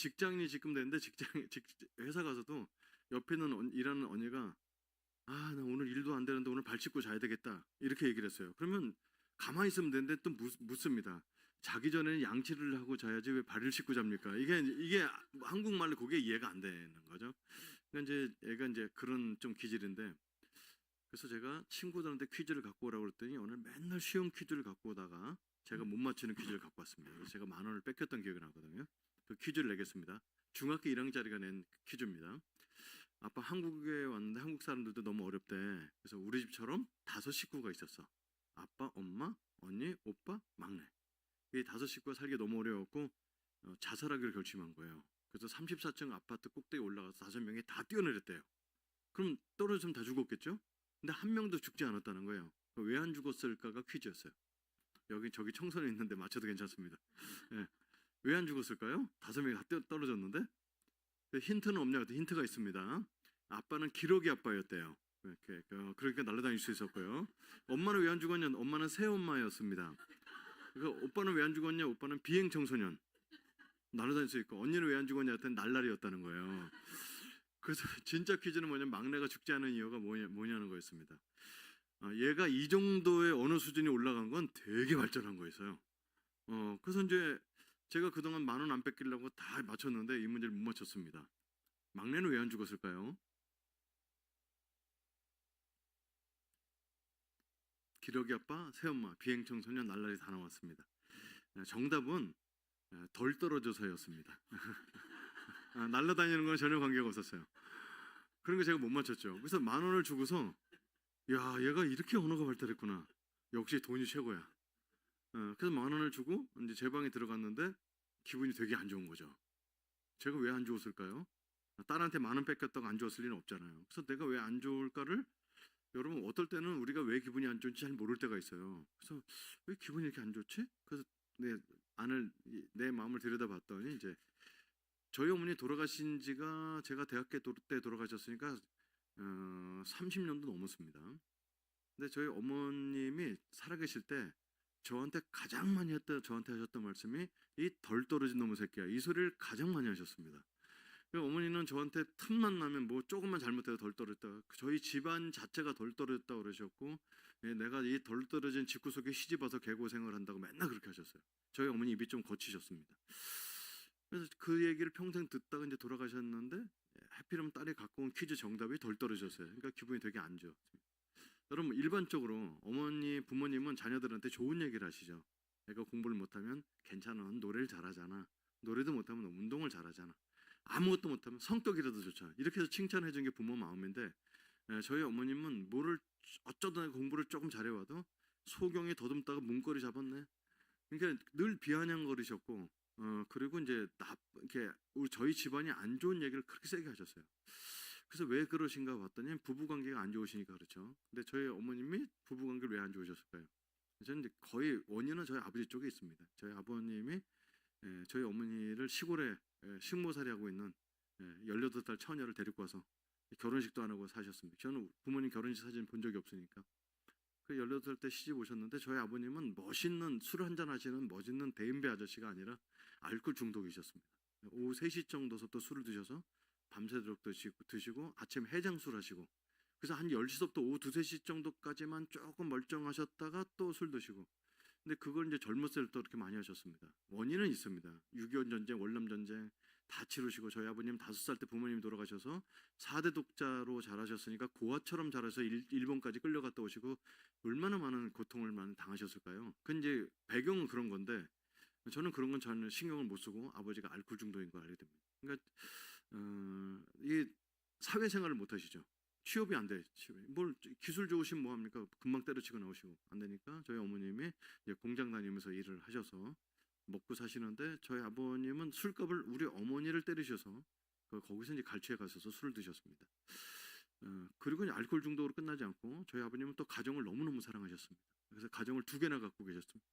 직장인이 지금 됐는데 회사 가서도 옆에 있는 일하는 언니가 아, 나 오늘 일도 안 되는데 오늘 발 씻고 자야 되겠다. 이렇게 얘기를 했어요. 그러면 가만히 있으면 되는데 또 묻습니다. 자기 전에는 양치를 하고 자야지 왜 발을 씻고 잡니까? 이게 한국말로 그게 이해가 안 되는 거죠. 그러니까 이제 애가 이제 그런 좀 기질인데 그래서 제가 친구들한테 퀴즈를 갖고 오라고 그랬더니 오늘 맨날 쉬운 퀴즈를 갖고 오다가 제가 못 맞히는 퀴즈를 갖고 왔습니다. 그래서 제가 10,000원을 뺏겼던 기억이 나거든요. 그 퀴즈를 내겠습니다. 중학교 1학년짜리가 낸 퀴즈입니다. 아빠 한국에 왔는데 한국 사람들도 너무 어렵대. 그래서 우리 집처럼 5식구가 있었어. 아빠, 엄마, 언니, 오빠, 막내. 이 5식구가 살기 너무 어려웠고 자살하기로 결심한 거예요. 그래서 34층 아파트 꼭대기 올라가서 5명이 다 뛰어내렸대요. 그럼 떨어지면 다 죽었겠죠? 근데 한 명도 죽지 않았다는 거예요. 왜 안 죽었을까가 퀴즈였어요. 저기 청소년 있는데 맞춰도 괜찮습니다. 예. 왜 안 죽었을까요? 5명이 다 떨어졌는데? 힌트는 없냐? 힌트가 있습니다. 아빠는 기러기 아빠였대요. 그러니까 날아다닐 수 있었고요. 엄마는 왜 안 죽었냐? 엄마는 새엄마였습니다. 오빠는 왜 안 죽었냐? 오빠는 비행 청소년. 날아다닐 수 있고 언니는 왜 안 죽었냐? 했더니 날라리였다는 거예요. 그래서 진짜 퀴즈는 뭐냐면 막내가 죽지 않은 이유가 뭐냐는 거였습니다. 얘가 이 정도의 언어 수준이 올라간 건 되게 발전한 거였어요. 그래서 이제 제가 그동안 10,000원 안 뺏기려고 다 맞췄는데 이 문제를 못 맞췄습니다. 막내는 왜 안 죽었을까요? 기러기 아빠, 새엄마, 비행 청소년, 날라리 다 나왔습니다. 정답은 덜 떨어져서였습니다. 날아다니는 건 전혀 관계가 없었어요. 그런 거 제가 못 맞췄죠. 그래서 10,000원을 주고서 야, 얘가 이렇게 언어가 발달했구나. 역시 돈이 최고야. 그래서 10,000원을 주고 이제 제 방에 들어갔는데 기분이 되게 안 좋은 거죠. 제가 왜 안 좋았을까요? 딸한테 10,000원 뺏겼다고 안 좋았을 리는 없잖아요. 그래서 내가 왜 안 좋을까를 여러분 어떨 때는 우리가 왜 기분이 안 좋은지 잘 모를 때가 있어요. 그래서 왜 기분이 이렇게 안 좋지? 그래서 내 마음을 들여다봤더니 이제 저희 어머니 돌아가신 지가 제가 대학교 때 돌아가셨으니까 30년도 넘었습니다. 근데 저희 어머님이 살아계실 때 저한테 가장 많이 저한테 하셨던 말씀이 이 덜 떨어진 놈의 새끼야. 이 소리를 가장 많이 하셨습니다. 어머니는 저한테 틈만 나면 뭐 조금만 잘못해도 덜 떨어졌다. 저희 집안 자체가 덜 떨어졌다 그러셨고 내가 이 덜 떨어진 집구석에 시집와서 개고생을 한다고 맨날 그렇게 하셨어요. 저희 어머니 입이 좀 거치셨습니다. 그래서 그 얘기를 평생 듣다가 이제 돌아가셨는데 하필이면 딸이 갖고 온 퀴즈 정답이 덜 떨어졌어요. 그러니까 기분이 되게 안 좋았습니다. 여러분 일반적으로 부모님은 자녀들한테 좋은 얘기를 하시죠. 애가 공부를 못하면 괜찮아. 노래를 잘하잖아. 노래도 못하면 운동을 잘하잖아. 아무것도 못하면 성격이라도 좋죠. 이렇게 해서 칭찬해 준 게 부모 마음인데 저희 어머님은 어쩌다 공부를 조금 잘해와도 소경이 더듬다가 문고리 잡았네. 그러니까 늘 비아냥거리셨고 그리고 이제 이렇게 저희 집안이 안 좋은 얘기를 그렇게 세게 하셨어요. 그래서 왜 그러신가 봤더니 부부관계가 안 좋으시니까 그렇죠. 근데 저희 어머님이 부부관계를 왜 안 좋으셨을까요? 저는 이제 거의 원인은 저희 아버지 쪽에 있습니다. 저희 아버님이 저희 어머니를 시골에 식모살이 하고 있는 18살 처녀를 데리고 와서 결혼식도 안 하고 사셨습니다. 저는 부모님 결혼식 사진 본 적이 없으니까. 그 18살 때 시집 오셨는데 저희 아버님은 멋있는 술 한잔 하시는 멋있는 대인배 아저씨가 아니라 알코올 중독이셨습니다. 오후 3시 정도서부터 술을 드셔서 밤새도록 드시고 아침 해장술 하시고 그래서 한 10시부터 오후 2, 3시 정도까지만 조금 멀쩡하셨다가 또 술 드시고 근데 그걸 이제 젊었을 때 그렇게 많이 하셨습니다. 원인은 있습니다. 6.25 전쟁, 월남 전쟁 다 치르시고 저희 아버님 5살 때 부모님이 돌아가셔서 4대 독자로 자라셨으니까 고아처럼 자라서 일본까지 끌려갔다 오시고 얼마나 많은 고통을 많이 당하셨을까요? 그 이제 배경은 그런 건데 저는 그런 건 전혀 신경을 못 쓰고 아버지가 알코올 중독인 걸 알게 됩니다. 그러니까 이 사회생활을 못 하시죠. 취업이 안 돼. 뭘 기술 좋으시면 뭐 합니까? 금방 때려치고 나오시고 안 되니까 저희 어머님이 이제 공장 다니면서 일을 하셔서 먹고 사시는데 저희 아버님은 술값을 우리 어머니를 때리셔서 거기서 이제 갈취해 가셔서 술을 드셨습니다. 그리고 이제 알코올 중독으로 끝나지 않고 저희 아버님은 또 가정을 너무너무 사랑하셨습니다. 그래서 가정을 2개나 갖고 계셨습니다.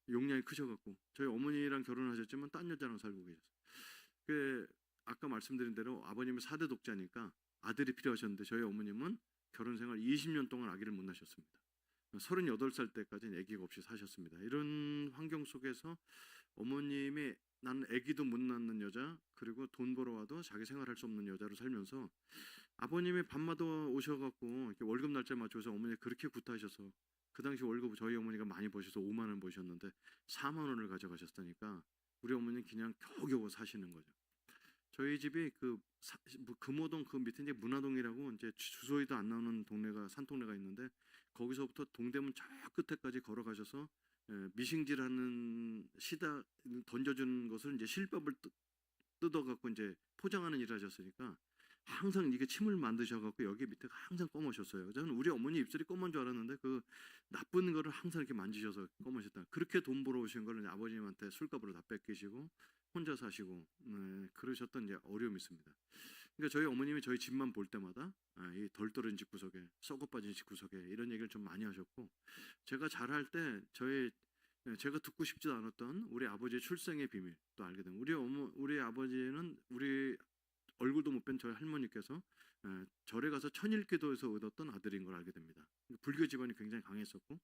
용량이 크셔갖고 저희 어머니랑 결혼하셨지만 딴 여자랑 살고 계셨어요. 아까 말씀드린 대로 아버님은 4대 독자니까 아들이 필요하셨는데 저희 어머님은 결혼 생활 20년 동안 아기를 못 낳으셨습니다. 38살 때까지는 아기가 없이 사셨습니다. 이런 환경 속에서 어머님이 나는 아기도 못 낳는 여자, 그리고 돈 벌어 와도 자기 생활할 수 없는 여자로 살면서 아버님이 밤마다 오셔갖고 이렇게 월급 날짜 맞춰서 어머니 그렇게 구타하셔서, 그 당시 월급 저희 어머니가 많이 버셔서 5만 원 버셨는데 4만 원을 가져가셨다니까 우리 어머니는 그냥 겨우겨우 사시는 거죠. 저희 집이 뭐 금호동 그 밑에 이제 문화동이라고 이제 주소에도 안 나오는 동네가 산동네가 있는데, 거기서부터 동대문 저 끝에까지 걸어가셔서 미싱질하는 시다 던져주는 것을 이제 실밥을 뜯어갖고 이제 포장하는 일을 하셨으니까 항상 이게 침을 만드셔갖고 여기 밑에가 항상 검으셨어요. 저는 우리 어머니 입술이 검은 줄 알았는데 그 나쁜 거를 항상 이렇게 만지셔서 검으셨다. 그렇게 돈 벌어오신 거를 아버님한테 술값으로 다 뺏기시고 혼자 사시고 그러셨던 이제 어려움이 있습니다. 그러니까 저희 어머님이 저희 집만 볼 때마다 이 덜 떨어진 집구석에, 썩어 빠진 집구석에 이런 얘기를 좀 많이 하셨고, 제가 자랄 때 제가 듣고 싶지도 않았던 우리 아버지의 출생의 비밀 또 알게 됩니다. 우리 아버지는 우리 얼굴도 못 뵌 저희 할머니께서 절에 가서 천일기도에서 얻었던 아들인 걸 알게 됩니다. 불교 집안이 굉장히 강했었고,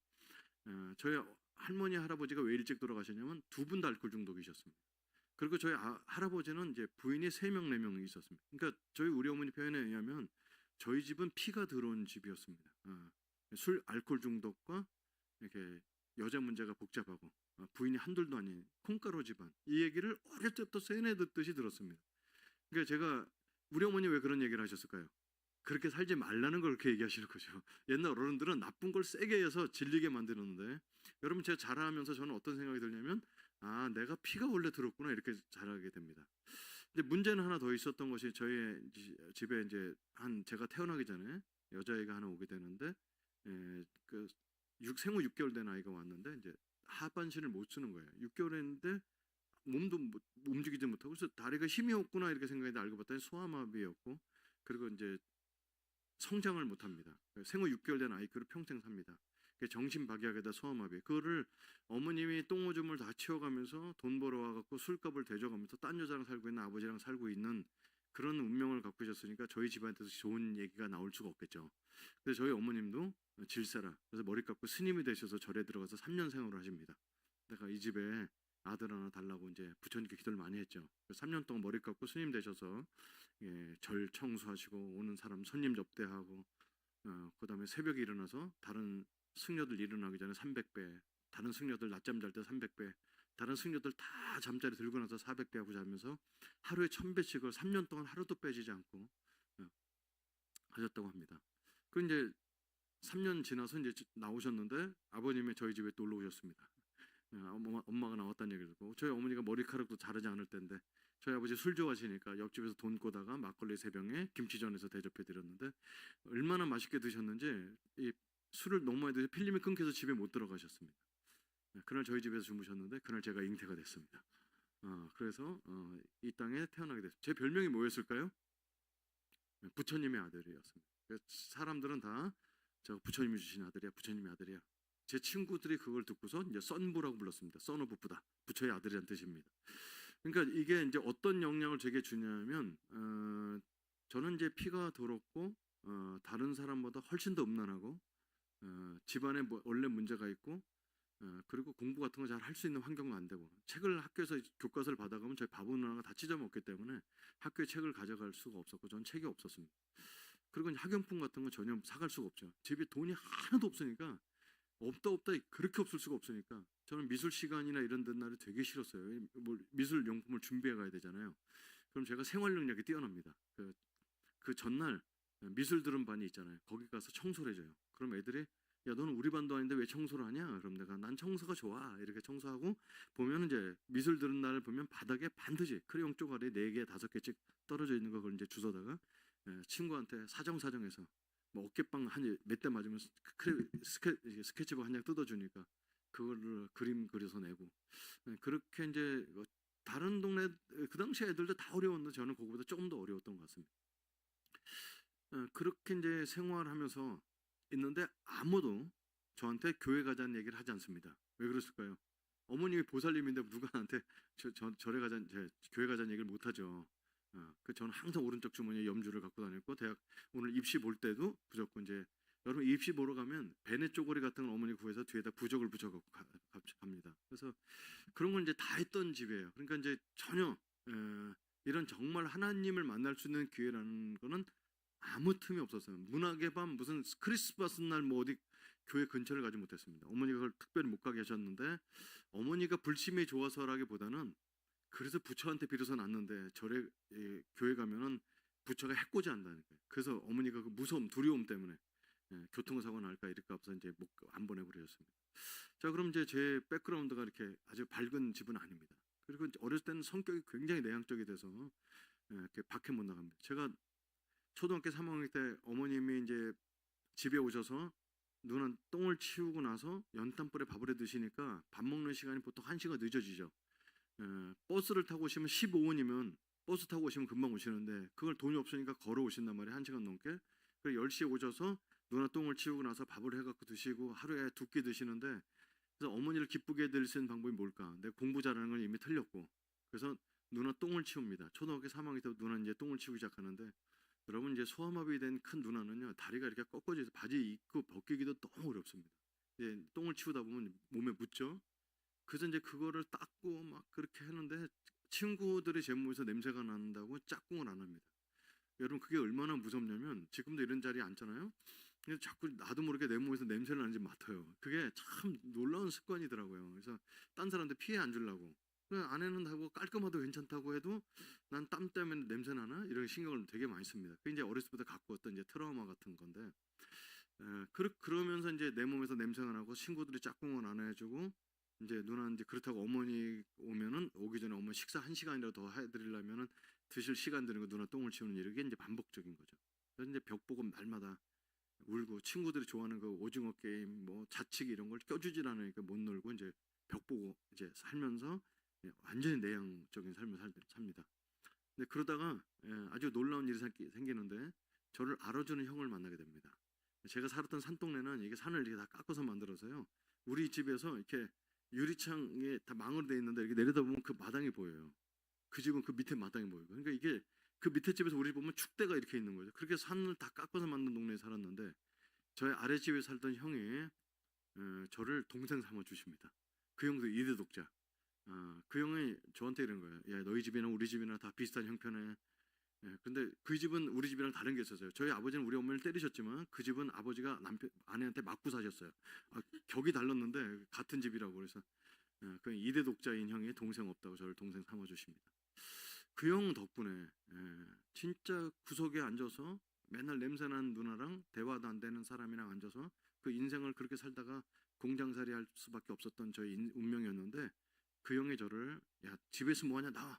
저희 할머니 할아버지가 왜 일찍 돌아가셨냐면 두 분 다 알코올 중독이셨습니다. 그리고 저희 할아버지는 이제 부인이 3명 4명이 있었습니다. 그러니까 우리 어머니 표현에 의하면 저희 집은 피가 들어온 집이었습니다. 술 알코올 중독과 이렇게 여자 문제가 복잡하고 부인이 한둘도 아닌 콩가루 집안, 이 얘기를 어릴 때부터 세뇌 듣듯이 들었습니다. 그러니까 제가 우리 어머니 왜 그런 얘기를 하셨을까요? 그렇게 살지 말라는 걸 그렇게 얘기하시는 거죠. 옛날 어른들은 나쁜 걸 세게 해서 질리게 만드는데, 여러분 제가 자라면서 저는 어떤 생각이 들냐면 내가 피가 원래 들었구나 이렇게 자라게 됩니다. 근데 문제는 하나 더 있었던 것이, 저희 집에 이제 제가 태어나기 전에 여자아이가 하나 오게 되는데 생후 6개월 된 아이가 왔는데 이제 하반신을 못 쓰는 거예요. 6개월인데 몸도 움직이지 못하고, 그래서 다리가 힘이 없구나 이렇게 생각했는데 알고 봤더니 소아마비였고, 그리고 이제 성장을 못합니다. 생후 6개월 된 아이, 그를 평생 삽니다. 정신박약에다 소아마비, 그거를 어머님이 똥오줌을 다 치워가면서 돈 벌어와갖고 술값을 대줘가면서 딴 여자랑 살고 있는 아버지랑 살고 있는 그런 운명을 갖고 계셨으니까 저희 집안에서 좋은 얘기가 나올 수가 없겠죠. 그래서 저희 어머님도 질세라, 그래서 머리 깎고 스님이 되셔서 절에 들어가서 3년 생활을 하십니다. 내가 이 집에 아들 하나 달라고 이제 부처님께 기도를 많이 했죠. 3년 동안 머리 깎고 스님 되셔서 절 청소하시고 오는 사람 손님 접대하고, 그다음에 새벽에 일어나서 다른 승려들 일어나기 전에 300배, 다른 승려들 낮잠 잘 때 300배, 다른 승려들 다 잠자리 들고 나서 400배 하고 자면서 하루에 1000배씩을 3년 동안 하루도 빼지지 않고 하셨다고 합니다. 그 이제 3년 지나서 이제 나오셨는데 아버님이 저희 집에 또 놀러 오셨습니다. 엄마가 나왔다는 얘기를 듣고, 저희 어머니가 머리카락도 자르지 않을 때인데 저희 아버지 술 좋아하시니까 옆집에서 돈 꼬다가 막걸리 3병에 김치전에서 대접해 드렸는데 얼마나 맛있게 드셨는지 이 술을 너무 많이 드셔서 필름이 끊겨서 집에 못 들어가셨습니다. 그날 저희 집에서 주무셨는데 그날 제가 잉태가 됐습니다. 그래서 이 땅에 태어나게 됐습니다. 제 별명이 뭐였을까요? 부처님의 아들이었습니다. 사람들은 다 저 부처님이 주신 아들이야, 부처님의 아들이야. 제 친구들이 그걸 듣고서 이제 썬부라고 불렀습니다. 썬 오브 부다, 부처의 아들이란 뜻입니다. 그러니까 이게 이제 어떤 영향을 제게 주냐면 저는 이제 피가 더럽고 다른 사람보다 훨씬 더 음란하고 집안에 원래 문제가 있고 그리고 공부 같은 거 잘 할 수 있는 환경도 안 되고, 책을 학교에서 교과서를 받아가면 저희 바보 누나가 다 찢어먹기 때문에 학교에 책을 가져갈 수가 없었고 저는 책이 없었습니다. 그리고 학용품 같은 건 전혀 사갈 수가 없죠. 집에 돈이 하나도 없으니까, 없다 그렇게 없을 수가 없으니까 저는 미술 시간이나 이런 날이 되게 싫었어요. 미술 용품을 준비해 가야 되잖아요. 그럼 제가 생활 능력이 뛰어납니다. 그 전날 미술 들은 반이 있잖아요. 거기 가서 청소를 해줘요. 그럼 애들이 야 너는 우리 반도 아닌데 왜 청소를 하냐? 그럼 내가 난 청소가 좋아 이렇게 청소하고, 보면 이제 미술 들은 날을 보면 바닥에 반드시 크레용 쪼가리 4개 5개씩 떨어져 있는 거, 그걸 이제 주워다가 친구한테 사정사정해서 뭐 어깨빵 한 몇 대 맞으면 스케치북 한 장 뜯어주니까 그거를 그림 그려서 내고, 그렇게 이제 다른 동네 그 당시 애들도 다 어려웠는데 저는 그거보다 조금 더 어려웠던 것 같습니다. 그렇게 이제 생활하면서 있는데 아무도 저한테 교회 가자는 얘기를 하지 않습니다. 왜 그랬을까요? 어머님이 보살님인데 누가 나한테 절에 가자는, 교회 가자는 얘기를 못 하죠. 저는 항상 오른쪽 주머니에 염주를 갖고 다녔고, 대학 오늘 입시 볼 때도 무조건 이제 여러분 입시 보러 가면 베네 쪼고리 같은 걸 어머니 구해서 뒤에다 부적을 붙여갖고 갑니다. 그래서 그런 걸 이제 다 했던 집이에요. 그러니까 이제 전혀 이런 정말 하나님을 만날 수 있는 기회라는 거는 아무 틈이 없었어요. 문학의 밤 무슨 크리스마스 날 뭐 어디 교회 근처를 가지 못했습니다. 어머니가 그걸 특별히 못 가게 하셨는데 어머니가 불심이 좋아서라기보다는 그래서 부처한테 빌어서 났는데 절에 교회 가면은 부처가 해코지 한다니까요. 그래서 어머니가 그 무서움, 두려움 때문에 교통사고 날까 이럴까 없어 이제 안 보내고 그러셨습니다. 자, 그럼 이제 제 백그라운드가 이렇게 아주 밝은 집은 아닙니다. 그리고 이제 어렸을 때는 성격이 굉장히 내향적이 돼서 이렇게 밖에 못 나갑니다. 제가 초등학교 3학년 때 어머님이 이제 집에 오셔서 누나 똥을 치우고 나서 연탄불에 밥을 해 드시니까 밥 먹는 시간이 보통 1시간 늦어지죠. 버스를 타고 오시면 15분이면 버스 타고 오시면 금방 오시는데 그걸 돈이 없으니까 걸어 오신단 말이에요. 1시간 넘게. 그래서 10시에 오셔서 누나 똥을 치우고 나서 밥을 해갖고 드시고 하루에 2끼 드시는데 그래서 어머니를 기쁘게 해드릴 수 있는 방법이 뭘까? 내가 공부 잘하는 건 이미 틀렸고 그래서 누나 똥을 치웁니다. 초등학교 3학년 때 누나 이제 똥을 치우기 시작하는데 여러분 이제 소아마비 된 큰 누나는요 다리가 이렇게 꺾어져서 바지 입고 벗기기도 너무 어렵습니다. 이제 똥을 치우다 보면 몸에 묻죠. 그래서 이제 그거를 닦고 막 그렇게 하는데 친구들이 제 몸에서 냄새가 난다고 짝꿍을 안 합니다. 여러분 그게 얼마나 무섭냐면 지금도 이런 자리에 앉잖아요. 근데 자꾸 나도 모르게 내 몸에서 냄새를 나는지 맡아요. 그게 참 놀라운 습관이더라고요. 그래서 딴 사람한테 피해 안 주려고. 아내는 하고 깔끔하도 괜찮다고 해도 난 땀 때문에 냄새 나나 이런 신경을 되게 많이 씁니다. 그게 이제 어렸을 때부터 갖고 왔던 이제 트라우마 같은 건데 그러면서 이제 내 몸에서 냄새가 나고 친구들이 짝꿍을 안 해주고 이제 누나 이제 그렇다고 어머니 오면은 오기 전에 어머니 식사 1시간이라도 더 해드리려면은 드실 시간 드는 거 누나 똥을 치우는 일 이게 이제 반복적인 거죠. 그래서 이제 벽 보고 날마다 울고 친구들이 좋아하는 그 오징어 게임 뭐 자치기 이런 걸 껴주질 않으니까 못 놀고 이제 벽 보고 이제 살면서 완전히 내향적인 삶을 삽니다. 근데 그러다가 아주 놀라운 일이 생기는데 저를 알아주는 형을 만나게 됩니다. 제가 살았던 산동네는 이게 산을 이렇게 다 깎아서 만들어서요. 우리 집에서 이렇게 유리창에 다 망으로 돼 있는데 이렇게 내려다보면 그 마당이 보여요. 그 집은 그 밑에 마당이 보이고. 그러니까 이게 그 밑에 집에서 우리 집 보면 축대가 이렇게 있는 거죠. 그렇게 산을 다 깎아서 만든 동네에 살았는데 저희 아랫집에 살던 형이 저를 동생 삼아 주십니다. 그 형도 이대 독자. 그 형이 저한테 이런 거예요. 야, 너희 집이나 우리 집이나 다 비슷한 형편에. 근데 그 집은 우리 집이랑 다른 게 있었어요. 저희 아버지는 우리 어머니를 때리셨지만 그 집은 아버지가 아내한테 맞고 사셨어요. 격이 달랐는데 같은 집이라고 그래서 그 이대 독자인 형이 동생 없다고 저를 동생 삼아 주십니다. 그 형 덕분에 진짜 구석에 앉아서 맨날 냄새나는 누나랑 대화도 안 되는 사람이랑 앉아서 그 인생을 그렇게 살다가 공장살이 할 수밖에 없었던 저희 운명이었는데 그 형이 저를 야 집에서 뭐하냐 나와.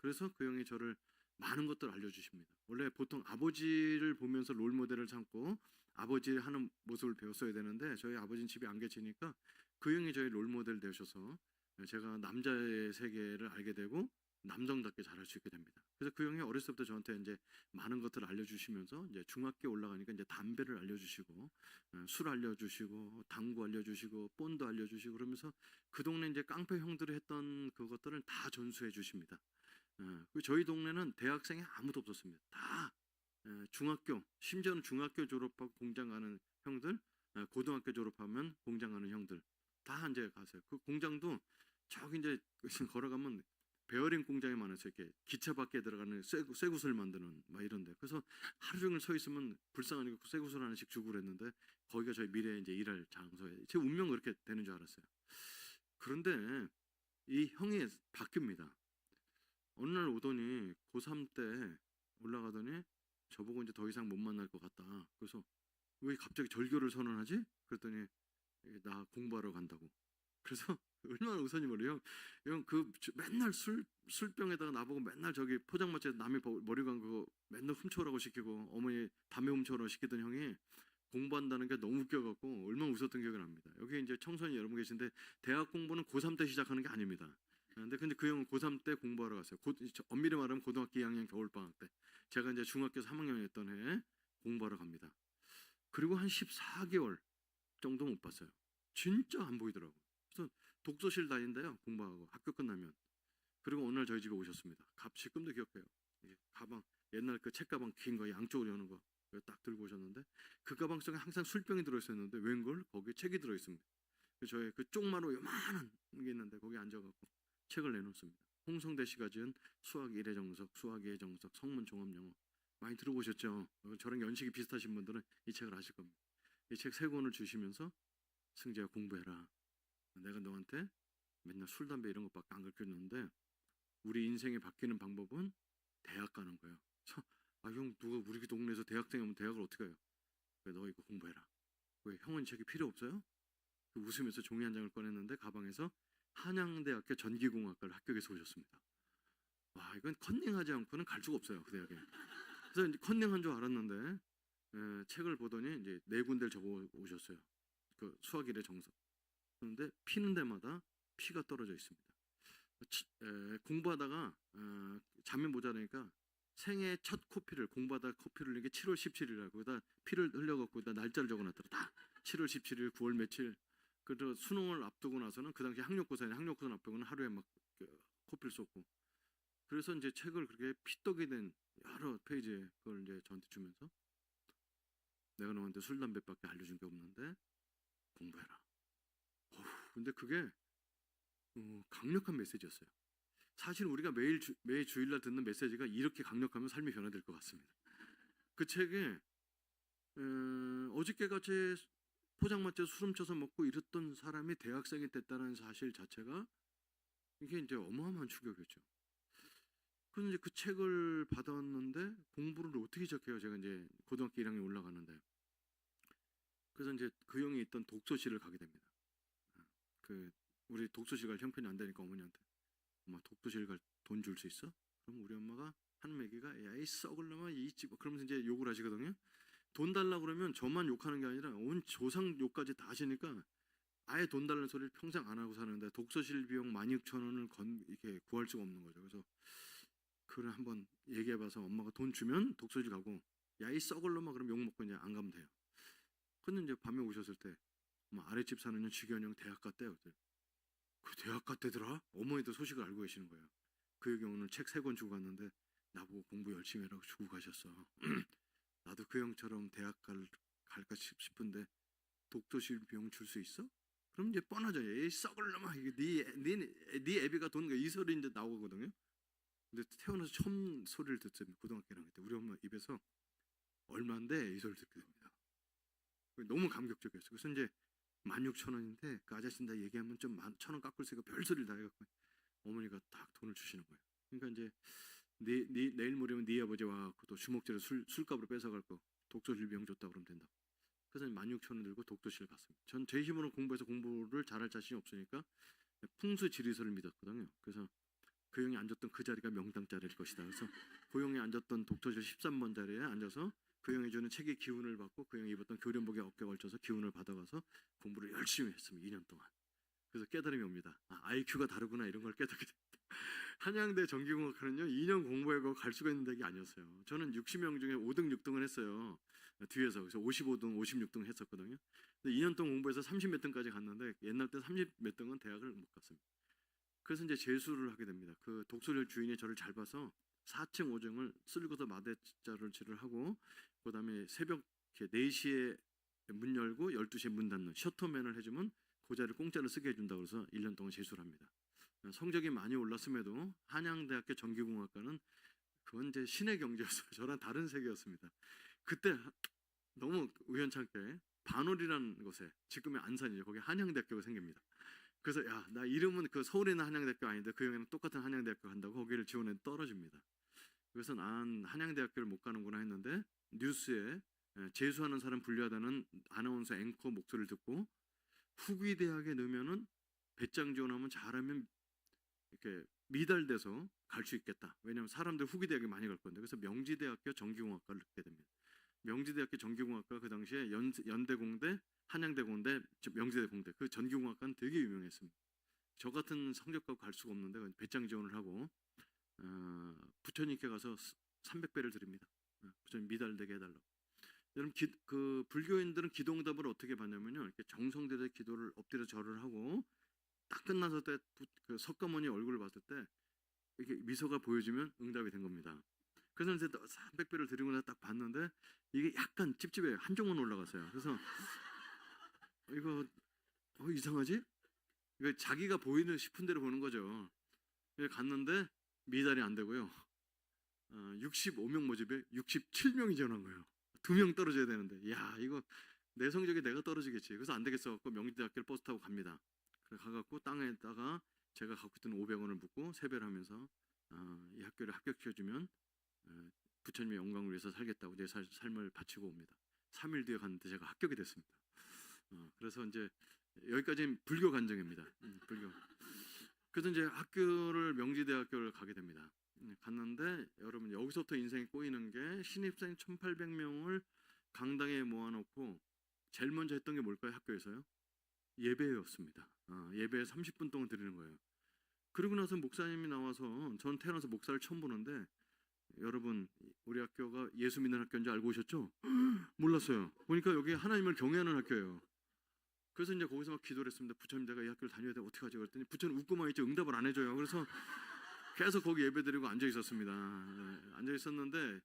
그래서 그 형이 저를 많은 것들을 알려주십니다. 원래 보통 아버지를 보면서 롤모델을 삼고 아버지 하는 모습을 배웠어야 되는데 저희 아버지는 집에 안 계시니까 그 형이 저희 롤모델 되셔서 제가 남자의 세계를 알게 되고 남성답게 잘할 수 있게 됩니다. 그래서 그 형이 어렸을 때부터 저한테 이제 많은 것들을 알려주시면서 이제 중학교 올라가니까 이제 담배를 알려주시고 술 알려주시고 당구 알려주시고 본드 알려주시고 그러면서 그 동네 이제 깡패 형들이 했던 그것들을 다 전수해 주십니다. 저희 동네는 대학생이 아무도 없었습니다. 다 중학교, 심지어는 중학교 졸업하고 공장 가는 형들, 고등학교 졸업하면 공장 가는 형들 다 이제 가세요. 그 공장도 저기 이제 걸어가면 베어링 공장이 많아서 이렇게 기차 밖에 들어가는 쇠구슬 만드는 막 이런데 그래서 하루 종일 서 있으면 불쌍하니까 쇠구슬 하나씩 주고 그랬는데 거기가 저희 미래에 이제 일할 장소에 제 운명 그렇게 되는 줄 알았어요. 그런데 이 형이 바뀝니다. 어느 날 오더니 고3 때 올라가더니 저보고 이제 더 이상 못 만날 것 같다. 그래서 왜 갑자기 절교를 선언하지? 그랬더니 나 공부하러 간다고. 그래서 얼마나 웃었니 몰라요. 형 그 맨날 술병에다가 나보고 맨날 저기 포장마차에서 남의 머리 간 그거 맨날 훔쳐오라고 시키고 어머니 담배 훔쳐오라고 시키던 형이 공부한다는 게 너무 웃겨갖고 얼마나 웃었던 기억이 납니다. 여기 이제 청소년 여러분 계신데 대학 공부는 고3 때 시작하는 게 아닙니다. 근데 그 형은 고3 때 공부하러 갔어요. 엄밀히 말하면 고등학교 2학년 겨울방학 때. 제가 이제 중학교 3학년이었던 해에 공부하러 갑니다. 그리고 한 14개월 정도 못 봤어요. 진짜 안 보이더라고요. 그래서 독서실 다닌대요. 공부하고 학교 끝나면. 그리고 어느 날 저희 집에 오셨습니다. 지금도 기억해요. 가방 옛날 그 책가방 긴 거 양쪽으로 여는 거. 딱 들고 오셨는데 그 가방 속에 항상 술병이 들어있었는데 웬걸 거기에 책이 들어있습니다. 저의 그 쪽마루 요만한 게 있는데 거기 앉아갖고 책을 내놓습니다. 홍성대 씨가 지은 수학 1의 정석, 수학 2의 정석, 성문 종합 영어 많이 들어보셨죠? 저랑 연식이 비슷하신 분들은 이 책을 아실 겁니다. 이 책 세 권을 주시면서 승재야 공부해라. 내가 너한테 맨날 술, 담배 이런 것밖에 안 가르쳐줬는데 우리 인생이 바뀌는 방법은 대학 가는 거예요. 아, 형 누가 우리 동네에서 대학생이 오면 대학을 어떻게 가요? 그래, 너 이거 공부해라. 왜 형은 책이 필요 없어요? 웃으면서 종이 한 장을 꺼냈는데 가방에서 한양대학교 전기공학과를 합격해서 오셨습니다. 와, 이건 컨닝하지 않고는 갈 수가 없어요, 그 대학에. 그래서 이제 컨닝한 줄 알았는데 책을 보더니 이제 네 군데를 적어 오셨어요. 그 수학 1의 정석. 그런데 피는 데마다 피가 떨어져 있습니다. 공부하다가 잠이 모자라니까 생애 첫 코피를 공부하다가 코피를 흘린 게 7월 17일이라고 거기다 피를 흘려갖고 거기다 날짜를 적어놨더라. 다 7월 17일, 9월 며칠. 그래서 수능을 앞두고 나서는 그 당시 학력고사에 학력고사 앞두고는 하루에 막 코피를 쏟고. 그래서 이제 책을 그렇게 피떡이 된 여러 페이지에 그걸 이제 저한테 주면서 내가 너한테 술 담배밖에 알려준 게 없는데 공부해라. 근데 그게 강력한 메시지였어요. 사실 우리가 매일 주일날 듣는 메시지가 이렇게 강력하면 삶이 변화될 것 같습니다. 그 책에 어저께같이 포장마차에서 술 훔쳐서 먹고 이랬던 사람이 대학생이 됐다는 사실 자체가 이게 이제 어마어마한 충격이었죠. 그래서 이제 그 책을 받았는데 공부를 어떻게 시작해요? 제가 이제 고등학교 1학년 올라가는데 그래서 이제 그 형이 있던 독서실을 가게 됩니다. 그 우리 독서실 갈 형편이 안 되니까 어머니한테 엄마 독서실 갈 돈 줄 수 있어? 그럼 우리 엄마가 하는 얘기가 야이 썩을 놈아 이집 그러면서 이제 욕을 하시거든요. 돈 달라 그러면 저만 욕하는 게 아니라 온 조상 욕까지 다 하시니까 아예 돈 달라는 소리를 평생 안 하고 사는데 독서실 비용 16,000원을 이렇게 구할 수가 없는 거죠. 그래서 그걸 한번 얘기해봐서 엄마가 돈 주면 독서실 가고 야이 썩을 놈아 그럼 욕 먹고 이제 안 가면 돼요. 근데 이제 밤에 오셨을 때 아랫집 사는 형 지견형 대학 갔대요. 그 대학 갔대더라? 어머니도 소식을 알고 계시는 거예요. 그 형이 오늘 책 3권 주고 갔는데 나보고 공부 열심히 해라고 주고 가셨어. 나도 그 형처럼 대학 갈까 싶은데 독서실 비용 줄 수 있어? 그럼 이제 뻔하죠. 에이 썩을 놈아 네 애비가 돈 이 소리 이제 나오거든요. 근데 태어나서 처음 소리를 듣습니다. 고등학교 1학년 때 우리 엄마 입에서 얼마인데 이 소리를 듣게 됩니다. 너무 감격적이었어요. 그래서 이제 16,000원인데 그 아저씨는 다 얘기하면 좀 1,000원 깎을 수 있고 별소리를 다 해갖고 어머니가 딱 돈을 주시는 거예요. 그러니까 이제 내일 모레면 네 아버지 와갖고 또 주먹질을 술값으로 뺏어갈 거 독서실 비용 줬다 그러면 된다. 그래서 16,000원 들고 독서실 갔습니다. 전 제 힘으로 공부해서 공부를 잘할 자신이 없으니까 풍수지리설을 믿었거든요. 그래서 그 형이 앉았던 그 자리가 명당 자리일 것이다. 그래서 그 형이 앉았던 독서실 13번 자리에 앉아서 그 형이 주는 책의 기운을 받고 그 형이 입었던 교련복에 어깨 걸쳐서 기운을 받아가서 공부를 열심히 했습니다. 2년 동안. 그래서 깨달음이 옵니다. IQ가 다르구나 이런 걸 깨닫게 됩니다. 한양대 전기공학과는요 2년 공부하고 갈 수가 있는 데가 아니었어요. 저는 60명 중에 5등 6등을 했어요. 뒤에서. 그래서 55등 56등 했었거든요. 근데 2년 동안 공부해서 30 몇 등까지 갔는데 옛날 때 30 몇 등은 대학을 못 갔습니다. 그래서 이제 재수를 하게 됩니다. 그 독서실 주인이 저를 잘 봐서 4층 5층을 쓸고서 마대자를 하고 그다음에 새벽 4시에 문 열고 12시에 문 닫는 셔터맨을 해주면 그 자리를 공짜로 쓰게 해준다고 해서 1년 동안 재수를 합니다. 성적이 많이 올랐음에도 한양대학교 전기공학과는 그건 이제 신의 경지였어요. 저랑 다른 세계였습니다. 그때 너무 우연찮게 반월이라는 곳에 지금의 안산이죠. 거기 한양대학교가 생깁니다. 그래서 야, 나 이름은 그 서울에 있는 한양대학교 아닌데 그 형이랑 똑같은 한양대학교 간다고 거기를 지원해 떨어집니다. 그래서 난 한양대학교를 못 가는구나 했는데 뉴스에 재수하는 사람 분류하다는 아나운서 앵커 목소리를 듣고 후기 대학에 넣으면은 배짱 지원하면 잘하면 이렇게 미달돼서 갈 수 있겠다. 왜냐하면 사람들 후기 대학에 많이 갈 건데 그래서 명지대학교 전기공학과를 넣게 됩니다. 명지대학교 전기공학과 그 당시에 연대공대, 한양대공대, 명지대공대 그 전기공학과는 되게 유명했습니다. 저 같은 성적 갖고 갈 수가 없는데 배짱 지원을 하고 부처님께 가서 300배를 드립니다. 부처님 미달되게 해달라고. 여러분 그 불교인들은 기도응답을 어떻게 받냐면요. 이렇게 정성들의 기도를 엎드려 절을 하고 딱 끝나서 그 석가모니 얼굴을 봤을 때 이렇게 미소가 보여지면 응답이 된 겁니다. 그래서 이제 300배를 드리고 나서 딱 봤는데 이게 약간 찝찝해요. 한쪽만 올라갔어요. 그래서 이거 이상하지? 이거 자기가 보이는 싶은 대로 보는 거죠. 그래서 갔는데 미달이 안 되고요. 65명 모집에 67명이 지원한 거예요. 2명 떨어져야 되는데, 야 이거 내 성적에 내가 떨어지겠지. 그래서 안 되겠어 갖고 명지대학교를 버스 타고 갑니다. 그래 가갖고 땅에다가 제가 갖고 있던 500원을 묻고 세배를 하면서 이 학교를 합격시켜주면 부처님의 영광을 위해서 살겠다고 내 삶을 바치고 옵니다. 3일 뒤에 갔는데 제가 합격이 됐습니다. 그래서 이제 여기까지는 불교 간증입니다. 불교. 그래서 이제 학교를 명지대학교를 가게 됩니다. 갔는데 여러분 여기서부터 인생이 꼬이는 게 신입생 1,800명을 강당에 모아놓고 제일 먼저 했던 게 뭘까요? 학교에서요? 예배였습니다. 예배 30분 동안 드리는 거예요. 그리고 나서 목사님이 나와서 전 태어나서 목사를 처음 보는데 여러분 우리 학교가 예수 믿는 학교인 줄 알고 오셨죠? 몰랐어요. 보니까 여기 하나님을 경외하는 학교예요. 그래서 이제 거기서 막 기도를 했습니다. 부처님 내가 이 학교를 다녀야 돼 어떻게 하지? 그랬더니 부처님 웃고만 있지 응답을 안 해줘요. 그래서 계속 거기 예배드리고 앉아 있었습니다. 앉아 있었는데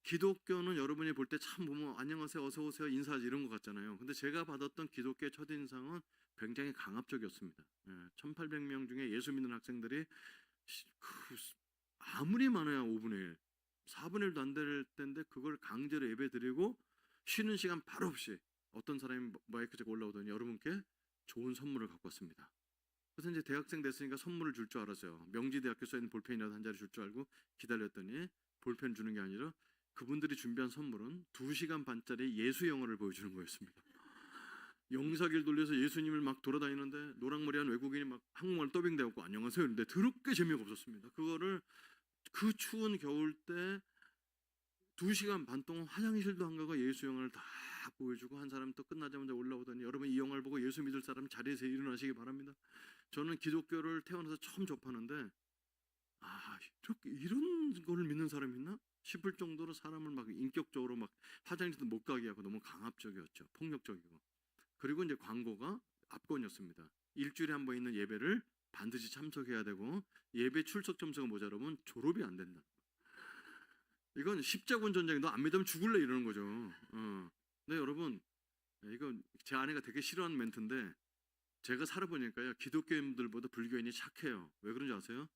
기독교는 여러분이 볼 때 참 보면 안녕하세요 어서 오세요 인사하지 이런 것 같잖아요. 근데 제가 받았던 기독교의 첫인상은 굉장히 강압적이었습니다. 1,800명 중에 예수 믿는 학생들이 아무리 많아야 5분의 1, 4분의 1도 안 될 텐데 그걸 강제로 예배드리고 쉬는 시간 바로 없이 어떤 사람이 마이크 잡고 올라오더니 여러분께 좋은 선물을 갖고 왔습니다. 그래서 이제 대학생 됐으니까 선물을 줄 줄 알았어요. 명지대학교 써있는 볼펜이라도 한 자리 줄 줄 알고 기다렸더니 볼펜 주는 게 아니라 그분들이 준비한 선물은 2시간 반짜리 예수 영어를 보여주는 거였습니다. 영사기를 돌려서 예수님을 막 돌아다니는데 노랑머리한 외국인이 막 한국말 더빙되고 안녕하세요 이러는데 더럽게 재미가 없었습니다. 그거를 그 추운 겨울 때 2시간 반 동안 화장실도 안 가고 예수 영화를 다 보여주고 한 사람이 또 끝나자마자 올라오더니 여러분 이 영화를 보고 예수 믿을 사람 자리에서 일어나시기 바랍니다. 저는 기독교를 태어나서 처음 접하는데 이런 걸 믿는 사람이 있나 싶을 정도로 사람을 막 인격적으로 막 화장실도 못 가게 하고 너무 강압적이었죠. 폭력적이고. 그리고 이제 광고가 압권이었습니다. 일주일에 한 번 있는 예배를 반드시 참석해야 되고 예배 출석 점수가 모자라면 졸업이 안 된다. 이건 십자군 전쟁 너 안 믿으면 죽을래 이러는 거죠. 근데 여러분 이건 제 아내가 되게 싫어하는 멘트인데 제가 살아보니까요 기독교인들보다 불교인이 착해요. 왜 그런지 아세요?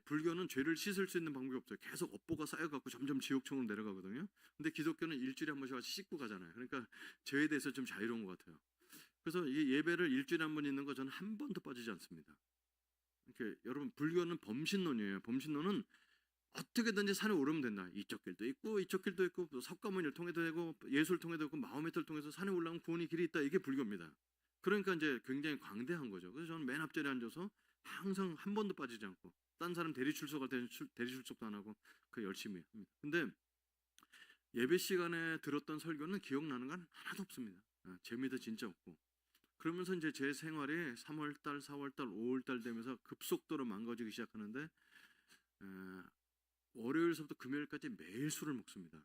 불교는 죄를 씻을 수 있는 방법이 없어요. 계속 업보가 쌓여갖고 점점 지옥청으로 내려가거든요. 근데 기독교는 일주일에 한 번씩 와서 씻고 가잖아요. 그러니까 죄에 대해서 좀 자유로운 것 같아요. 그래서 이 예배를 일주일에 한 번 있는 거 저는 한 번도 빠지지 않습니다. 이렇게 여러분 불교는 범신론이에요. 범신론은 어떻게든지 산에 오르면 된다. 이쪽 길도 있고 이쪽 길도 있고 석가모니를 통해도 되고 예수를 통해도 되고 마호메트를 통해서 산에 올라가면 구원의 길이 있다. 이게 불교입니다. 그러니까 이제 굉장히 광대한 거죠. 그래서 저는 맨 앞자리에 앉아서 항상 한 번도 빠지지 않고 딴 사람 대리 출석할 때는 대리 출석도 안 하고 그 열심히 합니다. 근데 예배 시간에 들었던 설교는 기억나는 건 하나도 없습니다. 재미도 진짜 없고 그러면서 이제 제 생활이 3월달, 4월달, 5월달 되면서 급속도로 망가지기 시작하는데 월요일서부터 금요일까지 매일 술을 먹습니다.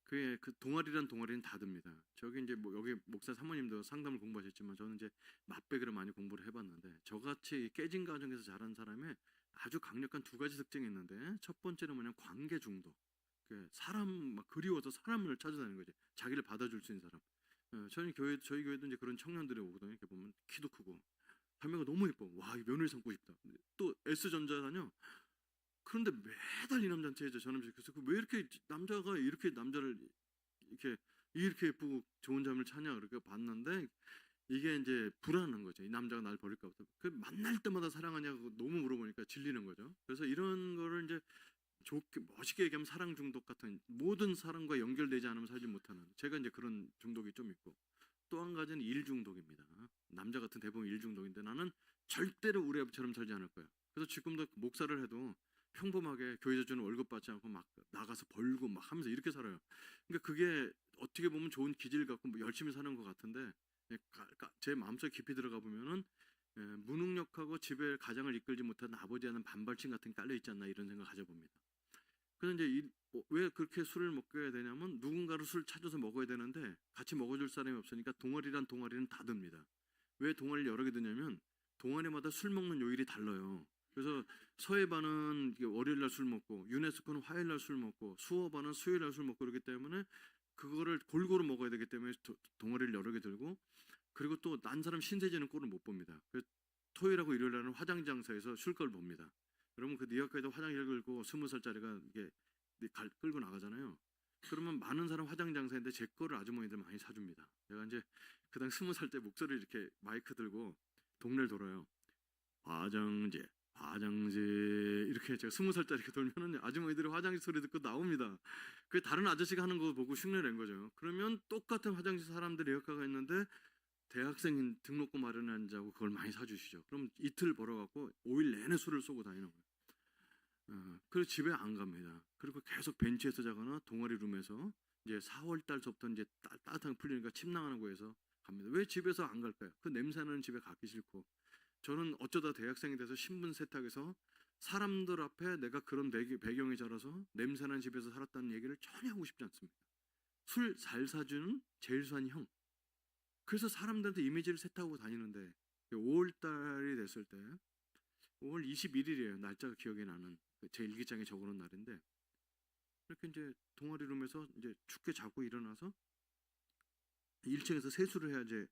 그게 그 동아리란 동아리는 다 듭니다. 저기 이제 뭐 여기 목사 사모님도 상담을 공부하셨지만 저는 이제 맛배기로 많이 공부를 해봤는데 저같이 깨진 가정에서 자란 사람의 아주 강력한 2가지 특징이 있는데 첫 번째는 뭐냐면 관계 중독. 사람 막 그리워서 사람을 찾아다니는 거지. 자기를 받아줄 수 있는 사람. 저희 교회도 이제 그런 청년들이 오거든요. 이렇게 보면 키도 크고 자매가 너무 예뻐. 와, 이 며느리 삼고 싶다. 또 S전자다녀. 그런데 매달 이 남자한테 해줘. 저는 그래서 왜 이렇게 남자가 이렇게 남자를 이렇게 예쁘고 좋은 잠을 차냐 그렇게 봤는데 이게 이제 불안한 거죠. 이 남자가 날 버릴까 보다. 그 만날 때마다 사랑하냐고 너무 물어보니까 질리는 거죠. 그래서 이런 거를 이제 좋게 멋있게 얘기하면 사랑 중독 같은 모든 사람과 연결되지 않으면 살지 못하는 제가 이제 그런 중독이 좀 있고 또 한 가지는 일 중독입니다. 남자 같은 대부분 일 중독인데 나는 절대로 우리 아버지처럼 살지 않을 거예요. 그래서 지금도 목사를 해도 평범하게 교회에서 주는 월급 받지 않고 막 나가서 벌고 막 하면서 이렇게 살아요. 그러니까 그게 어떻게 보면 좋은 기질 갖고 뭐 열심히 사는 것 같은데 제 마음속에 깊이 들어가 보면은 무능력하고 집에 가정을 이끌지 못하는 아버지에 대한 반발심 같은 게 깔려 있지 않나 이런 생각 가져봅니다. 그래서 이제 왜 그렇게 술을 먹게 되냐면 누군가를 술 찾아서 먹어야 되는데 같이 먹어줄 사람이 없으니까 동아리란 동아리는 다 듭니다. 왜 동아리를 여러 개 드냐면 동아리마다 술 먹는 요일이 달라요. 그래서 서해반은 이게 월요일 날 술 먹고 유네스코는 화요일 날 술 먹고 수어반은 수요일 날 술 먹고 그러기 때문에 그거를 골고루 먹어야 되기 때문에 동아리를 여러 개 들고 그리고 또 난 사람 신세지는 꼴을 못 봅니다. 토요일하고 일요일 날은 화장 장사에서 술걸 봅니다. 여러분 그 뉴욕에도 화장실 끌고 20살짜리가 이게 끌고 나가잖아요. 그러면 많은 사람 화장 장사인데 제 거를 아주머니들 많이 사줍니다. 제가 이제 그당 20살 때 목소리 이렇게 마이크 들고 동네를 돌아요. 화장제, 화장제 이렇게 제가 20살짜리 돌면은 아주머니들이 화장지 소리 듣고 나옵니다. 그 다른 아저씨가 하는 거 보고 흉내 낸 거죠. 그러면 똑같은 화장지 사람들이 예약가가 있는데 대학생 등록금 마련하자고 그걸 많이 사주시죠. 그럼 이틀 벌어갖고 5일 내내 술을 쏘고 다니는 거예요. 그래서 집에 안 갑니다. 그리고 계속 벤치에서 자거나 동아리 룸에서 이제 4월 달서부터 이제 따뜻하게 풀리니까 침낭하고 해서 갑니다. 왜 집에서 안 갈까요? 그 냄새나는 집에 가기 싫고 저는 어쩌다 대학생이 돼서 신분 세탁에서 사람들 앞에 내가 그런 배경에 자라서 냄새나는 집에서 살았다는 얘기를 전혀 하고 싶지 않습니다. 술 잘 사주는 제일 수한 형. 그래서 사람들한테 이미지를 세탁하고 다니는데 5월 달이 됐을 때 5월 21일이에요. 날짜가 기억이 나는 제 일기장에 적어놓은 날인데 이렇게 이제 동아리 룸에서 이제 춥게 자고 일어나서 1층에서 세수를 해야 이제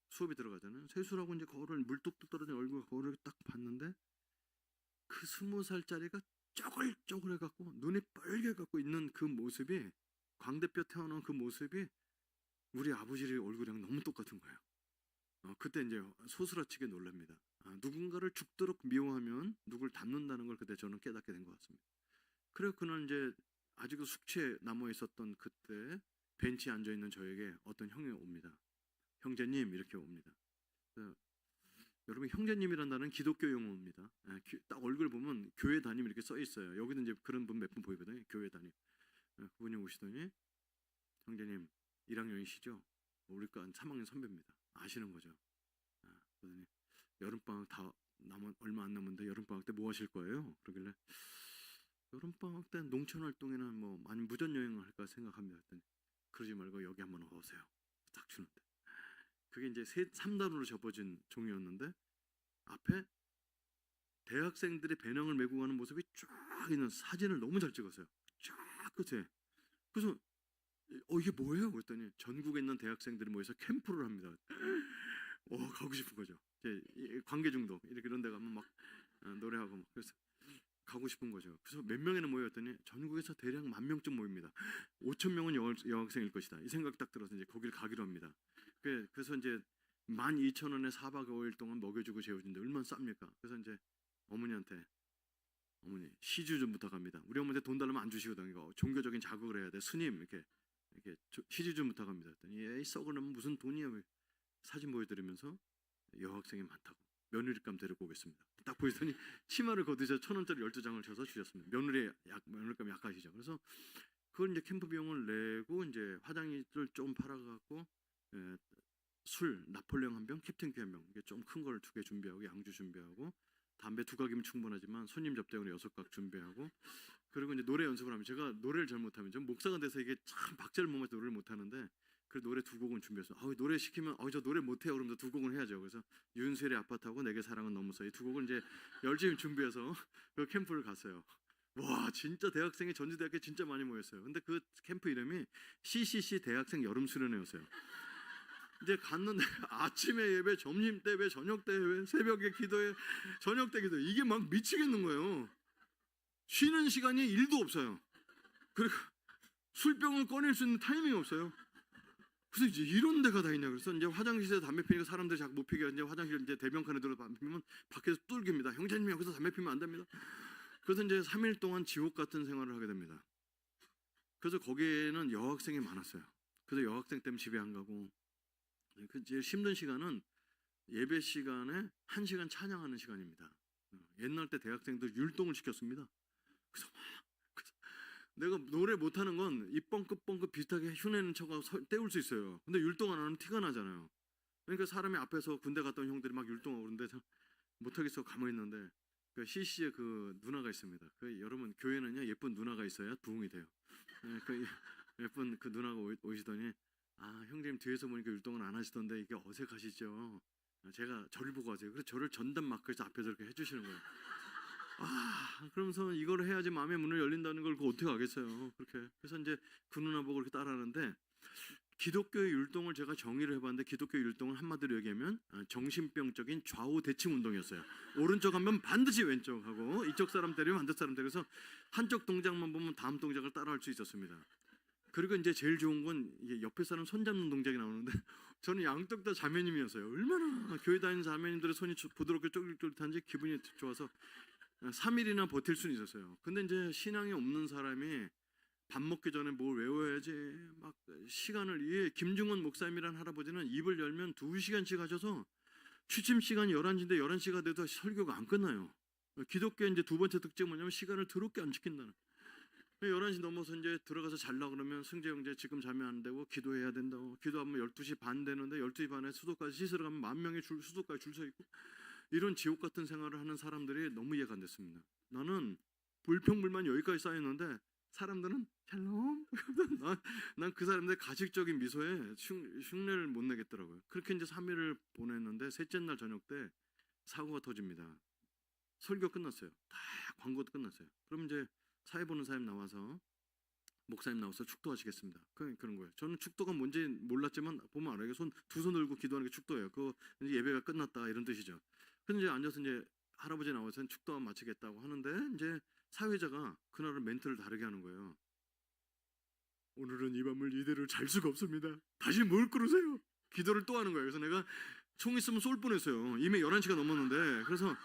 수업이 들어가잖아요. 세수라고 이제 거울을 물뚝뚝 떨어진 얼굴 거울을 딱 봤는데 그 20살짜리가 쪼글쪼글해갖고 눈이 빨개갖고 있는 그 모습이 광대뼈 태어난 그 모습이 우리 아버지 얼굴이랑 너무 똑같은 거예요. 그때 이제 소스라치게 놀랍니다. 누군가를 죽도록 미워하면 누굴 닮는다는 걸 그때 저는 깨닫게 된 것 같습니다. 그래서 그날 이제 아직도 숙취에 남아 있었던 그때 벤치에 앉아 있는 저에게 어떤 형이 옵니다. 형제님 이렇게 옵니다. 여러분 형제님이란 단어는 기독교 용어입니다. 딱 얼굴 보면 교회 담임 이렇게 써 있어요. 여기도 이제 그런 분 몇 분 보이거든요. 교회 담임. 그분이 오시더니 형제님 1학년이시죠? 우리과 한 3학년 선배입니다. 아시는 거죠? 그러더니 여름방학 다 얼마 안 남았는데 여름방학 때 뭐 하실 거예요? 그러길래 여름방학 때 농촌활동이나 뭐 많이 무전여행을 할까 생각합니다. 했더니 그러지 말고 여기 한번 오세요. 딱 주는데 그게 이제 3단으로 접어진 종이였는데 앞에 대학생들이 배낭을 메고 가는 모습이 쫙 있는 사진을 너무 잘 찍었어요. 쫙 끝에. 그래서 이게 뭐예요? 그랬더니 전국에 있는 대학생들이 모여서 캠프를 합니다. 가고 싶은 거죠. 관계 중독 이런 데 가면 막 노래하고 막 그래서 가고 싶은 거죠. 그래서 몇 명이나 모였더니 전국에서 대략 10,000명쯤 모입니다. 5,000명은 여학생일 것이다. 이 생각 딱 들어서 이제 거기를 가기로 합니다. 그래서 이제 12,000원에 4박 5일 동안 먹여주고 재워준데 얼마나 쌉니까? 그래서 이제 어머니한테 어머니 시주 좀 부탁합니다. 우리 어머니한테 돈 달라면 안 주시거든요. 이거 종교적인 자극을 해야 돼. 스님 이렇게 시주 좀 부탁합니다. 했더니 에이 썩을 놈은 무슨 돈이야. 사진 보여드리면서 여학생이 많다고 며느리감 데리고 오겠습니다. 딱 보시더니 치마를 걷으셔서 1,000원짜리 12장을 쳐서 주셨습니다. 며느리감 약하시죠. 그래서 그걸 이제 캠프 비용을 내고 이제 화장지를 좀 팔아갖고 술 나폴레옹 한 병, 캡틴 한 병 이게 좀 큰 걸 2개 준비하고 양주 준비하고 담배 2각이면 충분하지만 손님 접대용으로 6각 준비하고 그리고 이제 노래 연습을 하면 제가 노래를 잘 못하면 전 목사가 돼서 이게 참 박자를 못 맞춰서 노래를 못하는데 그 노래 2곡은 준비해서 노래 시키면 저 노래 못해요 그러면 2곡은 해야죠. 그래서 윤수일의 아파트하고 내게 사랑은 너무서 이 2곡을 이제 열심히 준비해서 그 캠프를 갔어요. 와 진짜 대학생이 전주대학교에 진짜 많이 모였어요. 근데 그 캠프 이름이 CCC 대학생 여름수련회였어요. 이제 갔는데 아침에 예배, 점심 때 예배, 저녁 때 예배, 새벽에 기도회, 저녁 때 기도 이게 막 미치겠는 거예요. 쉬는 시간이 1도 없어요. 그리고 술병을 꺼낼 수 있는 타이밍이 없어요. 그래서 이제 이런 데가 다 있냐 그래서 이제 화장실에서 담배 피니까 사람들이 자꾸 못 피게 이제 화장실 이제 대변칸에 들어 담배 피면 밖에서 뚫깁니다. 형제님이 여기서 담배 피면 안 됩니다. 그래서 이제 3일 동안 지옥 같은 생활을 하게 됩니다. 그래서 거기에는 여학생이 많았어요. 그래서 여학생 때문에 집에 안 가고 그 제일 힘든 시간은 예배 시간에 1시간 찬양하는 시간입니다. 옛날 때 대학생들 율동을 시켰습니다. 그래서 내가 노래 못하는 건 입뻥긋뻥긋 비슷하게 흉내는 척하고 때울 수 있어요. 근데 율동 안 하면 티가 나잖아요. 그러니까 사람이 앞에서 군대 갔다 온 형들이 막 율동하고 그러는데 못하겠어 가만히 있는데 그 CC에 그 누나가 있습니다. 여러분 교회는요 예쁜 누나가 있어야 부흥이 돼요. 그 예쁜 그 누나가 오시더니 형님 뒤에서 보니까 율동은 안 하시던데 이게 어색하시죠? 제가 저를 보고 하세요. 그래서 저를 전담 마크에서 앞에서 이렇게 해주시는 거예요. 그러면서 이걸 해야지 마음의 문을 열린다는 걸 그거 어떻게 알겠어요. 그렇게. 그래서 이제 그 누나 보고 그렇게 따라하는데 기독교의 율동을 제가 정의를 해봤는데 기독교의 율동은 한마디로 얘기하면 정신병적인 좌우 대칭 운동이었어요. 오른쪽 하면 반드시 왼쪽 하고 이쪽 사람 때리면 반대쪽 사람 때려서 한쪽 동작만 보면 다음 동작을 따라할 수 있었습니다. 그리고 이제 제일 좋은 건 이게 옆에 사람 손 잡는 동작이 나오는데 저는 양쪽 다 자매님이었어요. 얼마나 교회 다니는 자매님들의 손이 부드럽게 쫄깃쫄깃한지 기분이 좋아서 3일이나 버틸 수는 있었어요. 근데 이제 신앙이 없는 사람이 밥 먹기 전에 뭘 외워야지 막 시간을 이게 김중원 목사님이란 할아버지는 입을 열면 2시간씩 하셔서 취침 시간이 11시인데 11시가 돼도 설교가 안 끝나요. 기독교의 이제 두 번째 특징은 뭐냐면 시간을 더럽게 안 지킨다는. 11시 넘어서 이제 들어가서 잘라 그러면 승재 형제 지금 자면 안 되고 기도해야 된다고. 기도하면 12시 반 되는데 12시 반에 수도까지 씻으러 가면 10,000명이 수도까지 줄 서 있고 이런 지옥 같은 생활을 하는 사람들이 너무 이해가 안 됐습니다. 나는 불평불만 여기까지 쌓였는데 사람들은 샬롬. 난 그 사람들의 가식적인 미소에 흉내를 못 내겠더라고요. 그렇게 이제 3일을 보냈는데 셋째 날 저녁 때 사고가 터집니다. 설교 끝났어요. 다 광고도 끝났어요. 그럼 이제 사회 보는 사람 나와서 목사님 나와서 축도하시겠습니다. 그런 거예요. 저는 축도가 뭔지 몰랐지만 보면 알아요. 두 손 들고 기도하는 게 축도예요. 그 예배가 끝났다 이런 뜻이죠. 그래서 이제 앉아서 이제 할아버지 나와서 축도만 마치겠다고 하는데 이제 사회자가 그날은 멘트를 다르게 하는 거예요. 오늘은 이 밤을 이대로 잘 수가 없습니다. 다시 뭘 끌으세요? 기도를 또 하는 거예요. 그래서 내가 총 있으면 쏠 뻔했어요. 이미 11시가 넘었는데. 그래서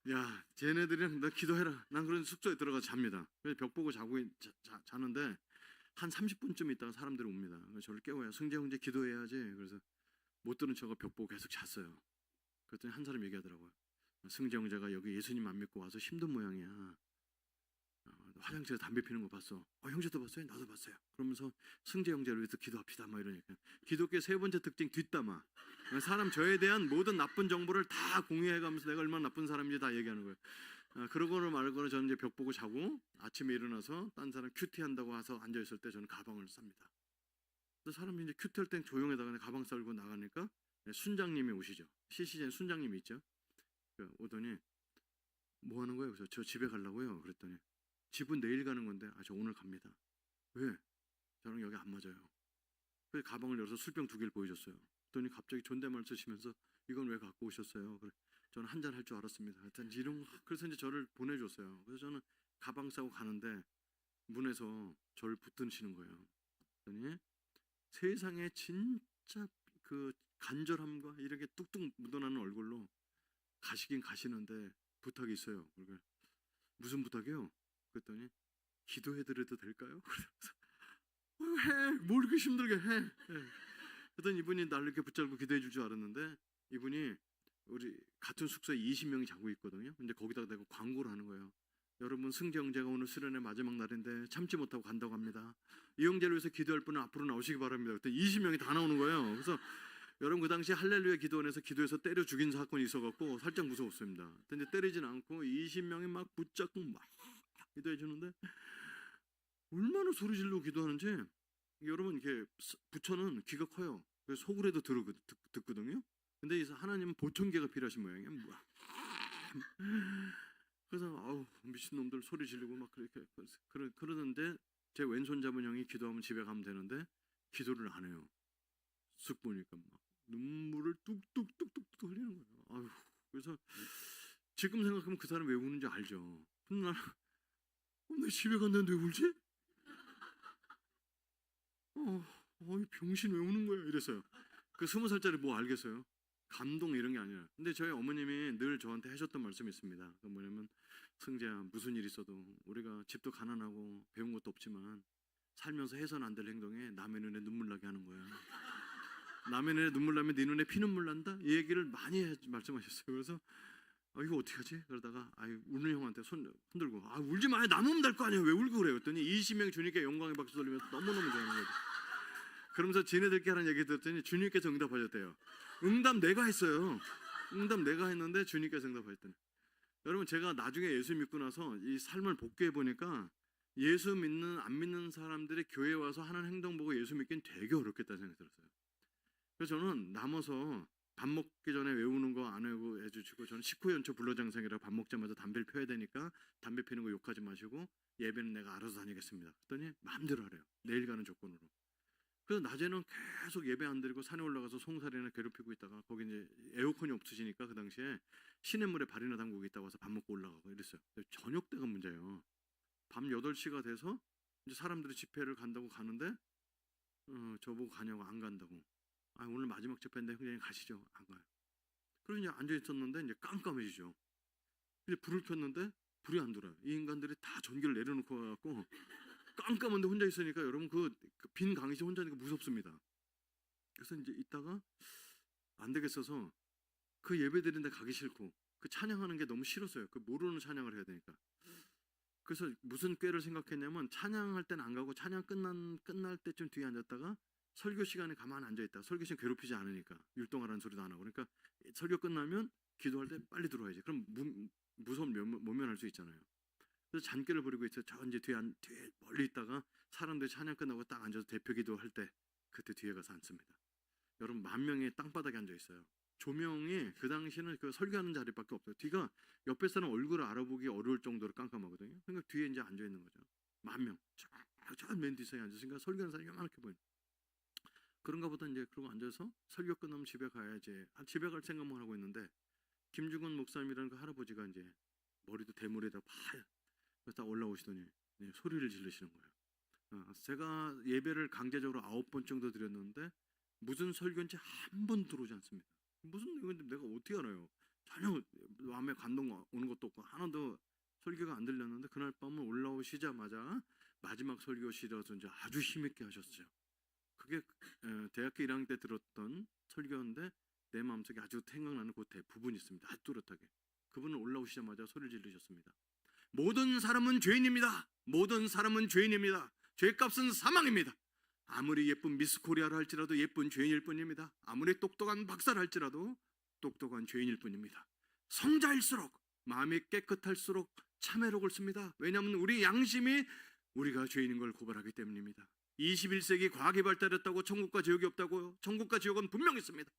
야, 쟤네들이랑 나 기도해라. 난 그런 숙소에 들어가서 잡니다. 그래서 벽 보고 자는데 한 30분쯤 있다가 사람들이 옵니다. 그래서 저를 깨워요. 승재 형제 기도해야지. 그래서 못 들은 척하고 벽 보고 계속 잤어요. 그랬더니 한 사람이 얘기하더라고요. 승재 형제가 여기 예수님 안 믿고 와서 힘든 모양이야. 화장실에 담배 피는 거 봤어. 형제도 봤어요? 나도 봤어요. 그러면서 승재 형제를 위해서 기도합시다. 막 이러니까. 기독교의 세 번째 특징 뒷담화. 사람 저에 대한 모든 나쁜 정보를 다 공유해가면서 내가 얼마나 나쁜 사람인지 다 얘기하는 거예요. 그러거나 말거나 저는 이제 벽 보고 자고 아침에 일어나서 딴 사람 큐티 한다고 와서 앉아있을 때 저는 가방을 쌉니다. 그래서 사람이 이제 큐티할 땐 조용해다가 가방 썰고 나가니까 순장님이 오시죠. CCJ 순장님이 있죠. 오더니 뭐 하는 거예요? 그래서 저 집에 가려고요. 그랬더니 집은 내일 가는 건데 저 오늘 갑니다. 왜? 저랑 여기 안 맞아요. 그래서 가방을 열어서 술병 2개를 보여줬어요. 그랬더니 갑자기 존댓말 쓰시면서 이건 왜 갖고 오셨어요? 그래, 저는 한잔 할 줄 알았습니다. 하여튼 그래서 이제 저를 보내줬어요. 그래서 저는 가방 싸고 가는데 문에서 저를 붙드시는 거예요. 그랬더니 세상에 진짜 그 간절함과 이렇게 뚝뚝 묻어나는 얼굴로 가시긴 가시는데 부탁이 있어요. 그러니까 무슨 부탁이요? 그랬더니 기도해드려도 될까요? 해. 뭘 이렇게 힘들게 해. 그랬더니 이분이 나를 이렇게 붙잡고 기도해 줄 줄 알았는데 이분이 우리 같은 숙소에 20명이 자고 있거든요. 근데 거기다가 내가 광고를 하는 거예요. 여러분 승재 형제가 오늘 수련의 마지막 날인데 참지 못하고 간다고 합니다. 이 형제를 위해서 기도할 분은 앞으로 나오시기 바랍니다. 그때 20명이 다 나오는 거예요. 그래서 여러분 그 당시 할렐루야 기도원에서 기도해서 때려 죽인 사건이 있어갖고 살짝 무서웠습니다. 근데 때리진 않고 20명이 막 붙잡고 막 기도해 주는데 얼마나 소리 지르고 기도하는지 여러분 이게 부처는 귀가 커요. 그래서 속으로도 듣거든요. 근데 하나님은 보청기가 필요하신 모양이에요. 그래서 미친놈들 소리 지르고 막 그렇게 그러는데 제 왼손 잡은 형이 기도하면 집에 가면 되는데 기도를 안 해요. 쓱 보니까 막 눈물을 뚝뚝뚝뚝 흘리는 거예요. 그래서 지금 생각하면 그 사람 왜 우는지 알죠. 근데 나는 내 집에 갔는데 왜 울지? 이 병신 왜 우는 거야? 이랬어요. 그 20살짜리 뭐 알겠어요? 감동 이런 게 아니라. 근데 저희 어머님이 늘 저한테 하셨던 말씀이 있습니다. 그 뭐냐면 승재야 무슨 일 있어도 우리가 집도 가난하고 배운 것도 없지만 살면서 해서는 안 될 행동에 남의 눈에 눈물 나게 하는 거야. 남의 눈에 눈물 나면 네 눈에 피눈물 난다? 이 얘기를 많이 말씀하셨어요. 그래서 이거 어떻게 하지? 그러다가 우는 형한테 손 흔들고 울지 마. 남으면 될 거 아니야. 왜 울고 그래요? 그랬더니 20명이 주님께 영광의 박수 돌리면서 너무너무 좋아하는 거죠. 그러면서 지네들끼리 하는 얘기 들었더니 주님께서 응답하셨대요. 응답 내가 했어요. 응답 내가 했는데 주님께서 응답하셨더니. 여러분 제가 나중에 예수 믿고 나서 이 삶을 복귀해 보니까 예수 믿는 안 믿는 사람들이 교회에 와서 하는 행동 보고 예수 믿기는 되게 어렵겠다는 생각이 들었어요. 그래서 저는 남아서 밥 먹기 전에 외우는 거 안 외우고 해주시고, 저는 식후 연초 불로장생이라 밥 먹자마자 담배를 펴야 되니까 담배 피는 거 욕하지 마시고 예배는 내가 알아서 다니겠습니다. 그랬더니 마음대로 하래요. 내일 가는 조건으로. 그래서 낮에는 계속 예배 안 드리고 산에 올라가서 송사리나 괴롭히고 있다가, 거기 이제 에어컨이 없으시니까 그 당시에 시냇물에 발이나 담그고 있다고 해서 밥 먹고 올라가고 이랬어요. 저녁 때가 문제예요. 밤 8시가 돼서 이제 사람들이 집회를 간다고 가는데 저보고 가냐고, 안 간다고. 아, 오늘 마지막 집회인데 그냥 가시죠. 안 가요. 그래서 이제 앉아 있었는데 이제 깜깜해지죠. 근데 불을 켰는데 불이 안 들어요. 이 인간들이 다 전기를 내려놓고 와갖고 깜깜한데 혼자 있으니까, 여러분 그 빈 강의실 혼자니까 무섭습니다. 그래서 이제 있다가 안 되겠어서 그 예배 드리는 데 가기 싫고 그 찬양하는 게 너무 싫었어요. 그 모르는 찬양을 해야 되니까. 그래서 무슨 꾀를 생각했냐면, 찬양할 때는 안 가고 찬양 끝날 때쯤 뒤에 앉았다가 설교 시간에 가만히 앉아 있다. 설교 시간 괴롭히지 않으니까, 율동하라는 소리도 안 하고. 그러니까 설교 끝나면 기도할 때 빨리 들어와야지. 그럼 무서움 모면할 수 있잖아요. 그래서 잔꾀를 부리고 있어요. 저 이제 뒤에 멀리 있다가 사람들이 찬양 끝나고 딱 앉아서 대표 기도할 때 그때 뒤에 가서 앉습니다. 여러분 10,000명이 땅바닥에 앉아 있어요. 조명이 그 당시는 그 설교하는 자리밖에 없어요. 뒤가 옆에 사람 얼굴을 알아보기 어려울 정도로 깜깜하거든요. 그러니까 뒤에 이제 앉아 있는 거죠. 10,000명. 저 맨 뒤에 앉았으니까 설교하는 사람이 요만하게 보여요. 그런가 보다. 이제 그러고 앉아서 설교 끝나면 집에 가야지. 집에 갈 생각만 하고 있는데, 김중건 목사님이라는 그 할아버지가 이제 머리도 대머리에다 파요. 그래서 딱 올라오시더니 소리를 지르시는 거예요. 제가 예배를 강제적으로 9번 정도 드렸는데 무슨 설교인지 한 번 들어오지 않습니다. 무슨 이건데 내가 어떻게 알아요? 전혀 마음에 감동 오는 것도 없고 하나도 설교가 안 들렸는데, 그날 밤은 올라오시자마자 마지막 설교시라서 이제 아주 힘있게 하셨어요. 그게 대학교 1학년 때 들었던 설교인데 내 마음속에 아주 생각나는 그 부분이 있습니다. 아주 뚜렷하게. 그분은 올라오시자마자 소리를 지르셨습니다. 모든 사람은 죄인입니다. 모든 사람은 죄인입니다. 죄값은 사망입니다. 아무리 예쁜 미스 코리아를 할지라도 예쁜 죄인일 뿐입니다. 아무리 똑똑한 박사를 할지라도 똑똑한 죄인일 뿐입니다. 성자일수록, 마음이 깨끗할수록 참회록을 씁니다. 왜냐하면 우리 양심이 우리가 죄인인 걸 고발하기 때문입니다. 21세기 과학이 발달했다고 천국과 지옥이 없다고요? 천국과 지옥은 분명히 있습니다.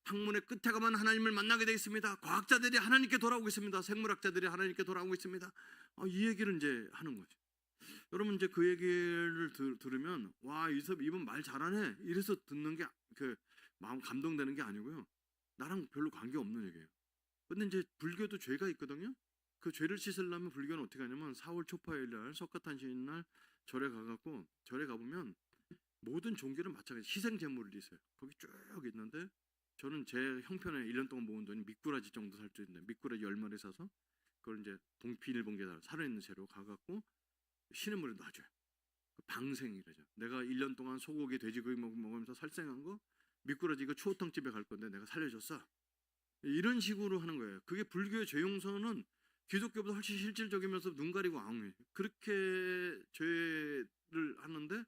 학문의 끝에 가면 하나님을 만나게 되어 있습니다. 과학자들이 하나님께 돌아오고 있습니다. 생물학자들이 하나님께 돌아오고 있습니다. 이 얘기를 이제 하는 거죠. 여러분 이제 그 얘기를 들으면 와, 이분 말 잘하네 이래서 듣는 게 그 마음 감동되는 게 아니고요. 나랑 별로 관계 없는 얘기예요. 근데 이제 불교도 죄가 있거든요. 그 죄를 씻으려면 불교는 어떻게 하냐면 4월 초파일 날 석가탄신 날 절에 가보면 모든 종교는 마찬가지 희생 제물을 있어요. 거기 쭉 있는데, 저는 제 형편에 1년 동안 모은 돈이 미꾸라지 정도 살 수 있는데 미꾸라지 10마리 사서 그걸 이제 비닐봉지에다 살아있는 채로 가갖고 시냇물에 놔줘요. 방생이라죠. 내가 1년 동안 소고기, 돼지고기 먹으면서 살생한 거 미꾸라지 이거 추어탕집에 갈 건데 내가 살려줬어. 이런 식으로 하는 거예요. 그게 불교의 죄 용서는 기독교보다 훨씬 실질적이면서 눈 가리고 앙해. 그렇게 죄를 하는데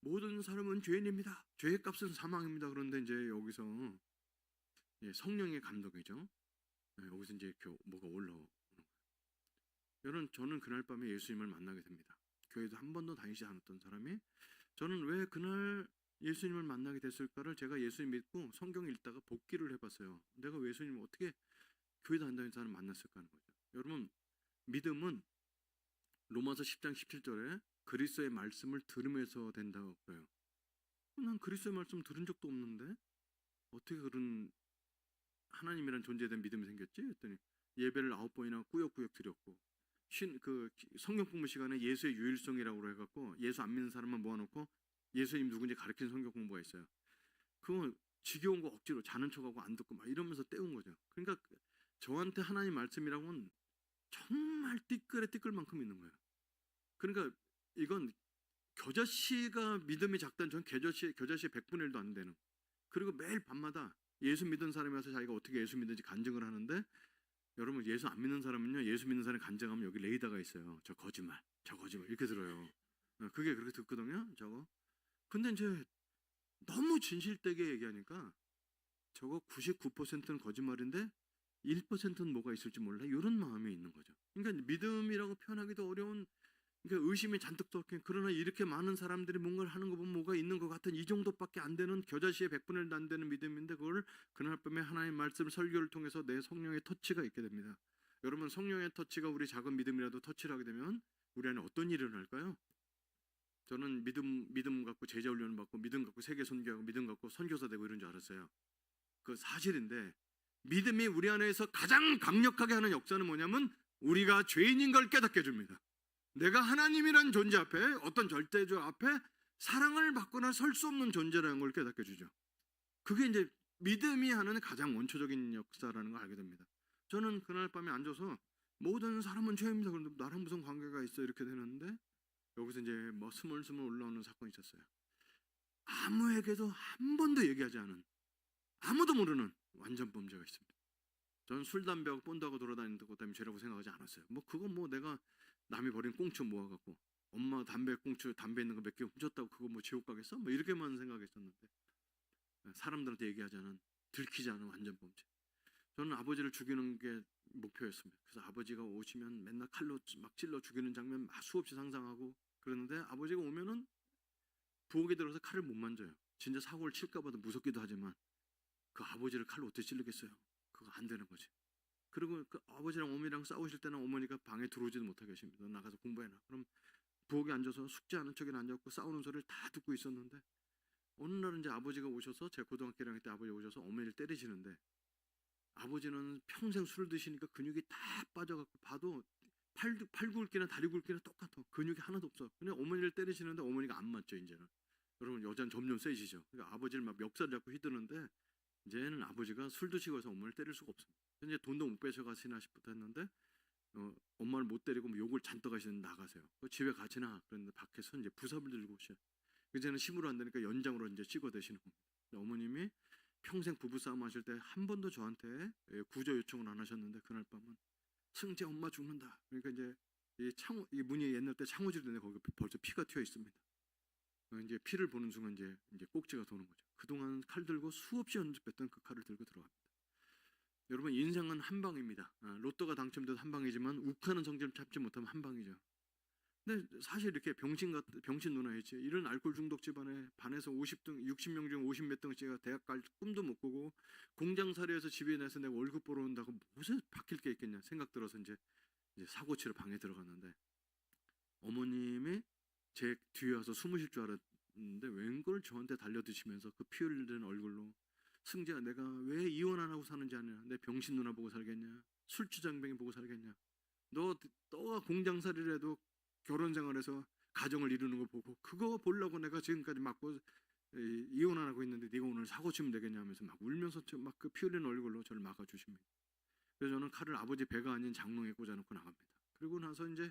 모든 사람은 죄인입니다. 죄의 값은 사망입니다. 그런데 이제 여기서 성령의 감독이죠. 여기서 이제 뭐가 올라오는 거예요. 여러분 저는 그날 밤에 예수님을 만나게 됩니다. 교회도 한 번도 다니지 않았던 사람이, 저는 왜 그날 예수님을 만나게 됐을까를 제가 예수님 믿고 성경 읽다가 복기를 해봤어요. 내가 예수님을 어떻게 교회도 안 다니는 사람 만났을까 하는 거죠. 여러분 믿음은 로마서 10장 17절에 그리스도의 말씀을 들으면서 된다고 그래요. 난 그리스도의 말씀 들은 적도 없는데 어떻게 그런 하나님이란 존재에 대한 믿음이 생겼지? 했더니 예배를 9번이나 꾸역꾸역 드렸고, 그 성경 공부 시간에 예수의 유일성이라고 해갖고 예수 안 믿는 사람만 모아놓고 예수님 누군지 가르치는 성경 공부가 있어요. 그거 지겨운 거 억지로 자는 척하고 안 듣고 막 이러면서 때운 거죠. 그러니까 저한테 하나님 말씀이라고는 정말 띠끌만큼 있는 거예요. 그러니까 이건 겨자씨가 믿음이 작다는, 전 겨자씨 100분의 1도 안 되는. 그리고 매일 밤마다 예수 믿은 사람이 와서 자기가 어떻게 예수 믿는지 간증을 하는데, 여러분 예수 안 믿는 사람은요, 예수 믿는 사람이 간증하면 여기 레이더가 있어요. 저 거짓말 이렇게 들어요. 그게 그렇게 듣거든요. 저거. 근데 이제 너무 진실되게 얘기하니까 저거 99%는 거짓말인데 1%는 뭐가 있을지 몰라, 이런 마음이 있는 거죠. 그러니까 믿음이라고 표현하기도 어려운 그러니까 의심이 잔뜩 덮인, 그러나 이렇게 많은 사람들이 뭔가를 하는 거 보면 뭐가 있는 것 같은 이 정도밖에 안 되는 겨자씨의 100분의 1도 안 되는 믿음인데, 그걸 그날 밤에 하나님 말씀 설교를 통해서 내 성령의 터치가 있게 됩니다. 여러분, 성령의 터치가 우리 작은 믿음이라도 터치를 하게 되면 우리 안에 어떤 일이 일어날까요? 저는 믿음 갖고 제자 훈련을 받고 믿음 갖고 세계 선교하고 믿음 갖고 선교사 되고 이런 줄 알았어요. 그 사실인데, 믿음이 우리 안에서 가장 강력하게 하는 역사는 뭐냐면 우리가 죄인인 걸 깨닫게 해줍니다. 내가 하나님이란 존재 앞에, 어떤 절대적 앞에 사랑을 받거나 설 수 없는 존재라는 걸 깨닫게 해주죠. 그게 이제 믿음이 하는 가장 원초적인 역사라는 걸 알게 됩니다. 저는 그날 밤에 앉아서 모든 사람은 죄입니다. 그런데 나랑 무슨 관계가 있어? 이렇게 되는데 여기서 이제 뭐 스물스물 올라오는 사건이 있었어요. 아무에게도 한 번도 얘기하지 않은, 아무도 모르는 완전 범죄가 있습니다. 저는 술, 담배하고 본드하고 돌아다니는 것 때문에 죄라고 생각하지 않았어요. 뭐 그거 뭐 내가 남이 버린 꽁초 모아갖고 엄마 담배 꽁초 담배 있는 거 몇 개 훔쳤다고 그거 뭐 지옥 가겠어? 뭐 이렇게만 생각했었는데, 사람들한테 얘기하지 않은, 들키지 않은 완전 범죄. 저는 아버지를 죽이는 게 목표였습니다. 그래서 아버지가 오시면 맨날 칼로 막 찔러 죽이는 장면 막 수없이 상상하고 그러는데, 아버지가 오면은 부엌에 들어서 칼을 못 만져요. 진짜 사고를 칠까 봐도 무섭기도 하지만 그 아버지를 칼로 어떻게 찌르겠어요? 그거 안 되는 거지. 그리고 그 아버지랑 어머니랑 싸우실 때는 어머니가 방에 들어오지도 못하게 하십니다. 너 나가서 공부해라. 그럼 부엌에 앉아서 숙제하는 척이나 앉았고 싸우는 소리를 다 듣고 있었는데, 어느 날은 이제 아버지가 오셔서, 제 고등학교 1학년 때 아버지 오셔서 어머니를 때리시는데, 아버지는 평생 술을 드시니까 근육이 다 빠져갖고 봐도 팔 굵기나 다리 굵기나 똑같아. 근육이 하나도 없어. 그냥 어머니를 때리시는데 어머니가 안 맞죠. 이제는 여러분, 여자는 점점 세지죠. 그러니까 아버지를 막 멱살 잡고 휘두르는데, 이제는 아버지가 술 드시고 해서 어머니를 때릴 수가 없습니다. 이제 돈도 못 빼셔가시나 싶부터 했는데, 엄마를 못 때리고 뭐 욕을 잔뜩 하시는데 나가세요. 집에 가시나 그랬는데 밖에서 이제 부삽을 들고 오셔요. 이제는 힘으로 안 되니까 연장으로 이제 찍어대시는 겁니다. 어머님이 평생 부부싸움 하실 때 한 번도 저한테 구조 요청을 안 하셨는데, 그날 밤은 승재 엄마 죽는다. 그러니까 이제 이 문이 옛날 때 창호지로 되는데 거기 벌써 피가 튀어 있습니다. 이제 피를 보는 순간 이제 꼭지가 도는 거죠. 그동안 칼 들고 수없이 연습했던 그 칼을 들고 들어갑니다. 여러분, 인생은 한 방입니다. 로또가 당첨돼도 한 방이지만 욱하는 성질을 참지 못하면 한 방이죠. 근데 사실 이렇게 병신 누나였지. 이런 알코올 중독 집안에 반에서 60명 중 50몇 등째가 대학 갈 꿈도 못 꾸고 공장살이에서 집에 내서 내가 월급 벌어 온다고 무슨 바뀔 게 있겠냐 생각 들어서 이제 사고 치러 방에 들어갔는데, 어머님이 제 뒤에 와서 숨으실 줄 알았는데 웬걸 저한테 달려드시면서 그 피 흘리는 얼굴로, 승재야, 내가 왜 이혼 안 하고 사는지 아냐? 내 병신 누나 보고 살겠냐? 술주정뱅이 보고 살겠냐? 너가 공장살이를 해도 결혼 생활에서 가정을 이루는 거 보고 그거 보려고 내가 지금까지 맞고 이혼 안 하고 있는데 네가 오늘 사고 치면 되겠냐 하면서 막 울면서 막 그 피 흘리는 얼굴로 저를 막아주십니다. 그래서 저는 칼을 아버지 배가 아닌 장롱에 꽂아놓고 나갑니다. 그리고 나서 이제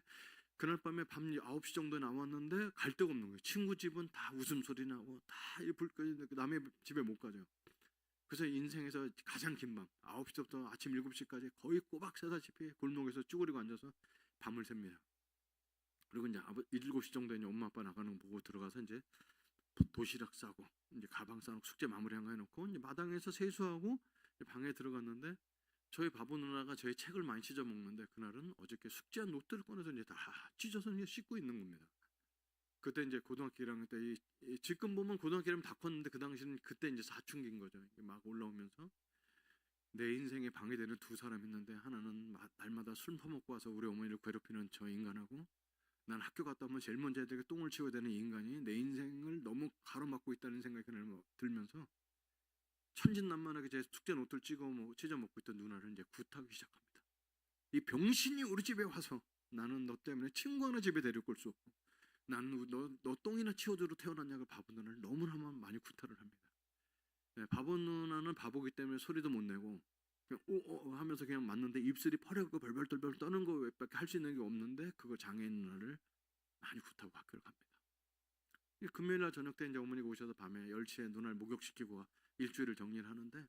그날 밤에 밤 9시 정도에 나왔는데 갈 데가 없는 거예요. 친구 집은 다 웃음소리 나고 다 불 꺼지는데 남의 집에 못 가죠. 그래서 인생에서 가장 긴 밤 9시부터 아침 7시까지 거의 꼬박 새다시피 골목에서 쭈그리고 앉아서 밤을 샙니다. 그리고 이제 7시 정도에 이제 엄마 아빠 나가는 거 보고 들어가서 이제 도시락 싸고 이제 가방 싸놓고 숙제 마무리한 거 해놓고 이제 마당에서 세수하고 방에 들어갔는데, 저희 바보 누나가 저희 책을 많이 찢어 먹는데 그날은 어저께 숙제한 노트를 꺼내서 이제 다 찢어서 이제 씻고 있는 겁니다. 그때 이제 고등학교 1학년 때 지금 보면 고등학교 1학년 다 컸는데 그 당시는 그때 이제 사춘기인 거죠. 막 올라오면서 내 인생에 방해되는 두 사람 있는데, 하나는 날마다 술 퍼먹고 와서 우리 어머니를 괴롭히는 저 인간하고, 난 학교 갔다 오면 제일 먼저 애들에게 똥을 치워야 되는 인간이 내 인생을 너무 가로막고 있다는 생각이 들면서 천진난만하게 제 숙제 노트를 찢어 먹고 있던 누나를 이제 굿하기 시작합니다. 이 병신이 우리 집에 와서 나는 너 때문에 친구 하나 집에 데리고 올 수 없고, 나는 너 똥이나 치워주러 태어났냐고 바보 누나를 너무나 많이 구타를 합니다. 네, 바보 누나는 바보기 때문에 소리도 못 내고 그냥 하면서 그냥 맞는데, 입술이 퍼려고 벌벌벌 떠는 거 밖에 할 수 있는 게 없는데, 그거 장애인 누나를 많이 굿하고 학교를 갑니다. 금요일날 저녁 때 이제 어머니가 오셔서 밤에 10시에 누나를 목욕시키고 일주일을 정리를 하는데,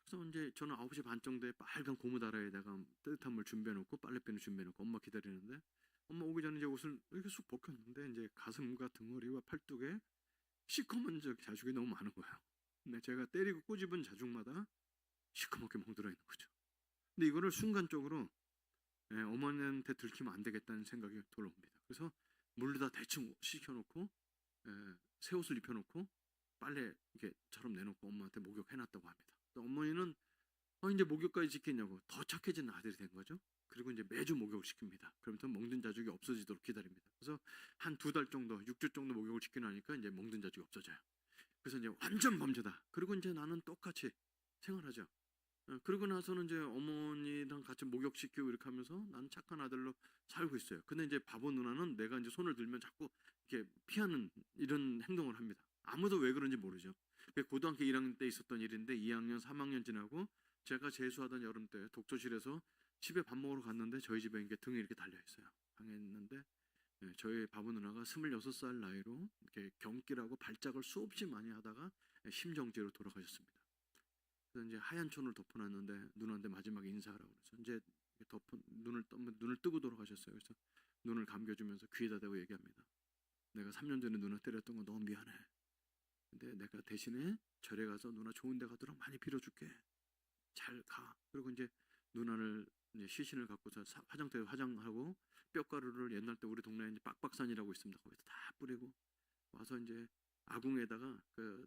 그래서 이제 저는 9시 반 정도에 빨간 고무다라에다가 따뜻한 물 준비해놓고 빨래비누 준비해놓고 엄마 기다리는데, 엄마 오기 전에 이제 옷을 이렇게 쑥 벗겼는데 이제 가슴과 등허리와 팔뚝에 시커먼 자죽이 너무 많은 거예요. 근데 제가 때리고 꼬집은 자죽마다 시커멓게 멍들어 있는 거죠. 근데 이거를 순간적으로 어머니한테 들키면 안 되겠다는 생각이 들어옵니다. 그래서 물에다 대충 식혀놓고 새 옷을 입혀놓고 빨래 이렇게처럼 내놓고 엄마한테 목욕해놨다고 합니다. 또 어머니는 이제 목욕까지 지키냐고 더 착해진 아들이 된 거죠. 그리고 이제 매주 목욕을 시킵니다. 그러면서 먹는 자죽이 없어지도록 기다립니다. 그래서 한 2달 정도, 6주 정도 목욕을 시키고 나니까 이제 먹는 자죽이 없어져요. 그래서 이제 완전 범죄다. 그리고 이제 나는 똑같이 생활하죠. 그러고 나서는 이제 어머니랑 같이 목욕시키고 이렇게 하면서 나는 착한 아들로 살고 있어요. 근데 이제 바보 누나는 내가 이제 손을 들면 자꾸 이렇게 피하는 이런 행동을 합니다. 아무도 왜 그런지 모르죠. 고등학교 1학년 때 있었던 일인데 2학년, 3학년 지나고 제가 재수하던 여름 때 독서실에서 집에 밥 먹으러 갔는데 저희 집에 이게 등에 이렇게 달려 있어요. 방에 있는데 저희 바보 누나가 26살 나이로 이렇게 경기라고 발작을 수없이 많이 하다가 심정지로 돌아가셨습니다. 그래서 이제 하얀 천을 덮어놨는데 누나한테 마지막에 인사하라고 그래서 이제 눈을 뜨고 돌아가셨어요. 그래서 눈을 감겨주면서 귀에다 대고 얘기합니다. 내가 3년 전에 누나 때렸던 거 너무 미안해. 근데 내가 대신에 절에 가서 누나 좋은 데 가도록 많이 빌어줄게. 잘 가. 그리고 이제 누나를 이제 시신을 갖고서 화장터에 화장하고 뼈가루를 옛날 때 우리 동네에 이제 빡빡산이라고 있습니다. 거기서 다 뿌리고 와서 이제 아궁에다가 그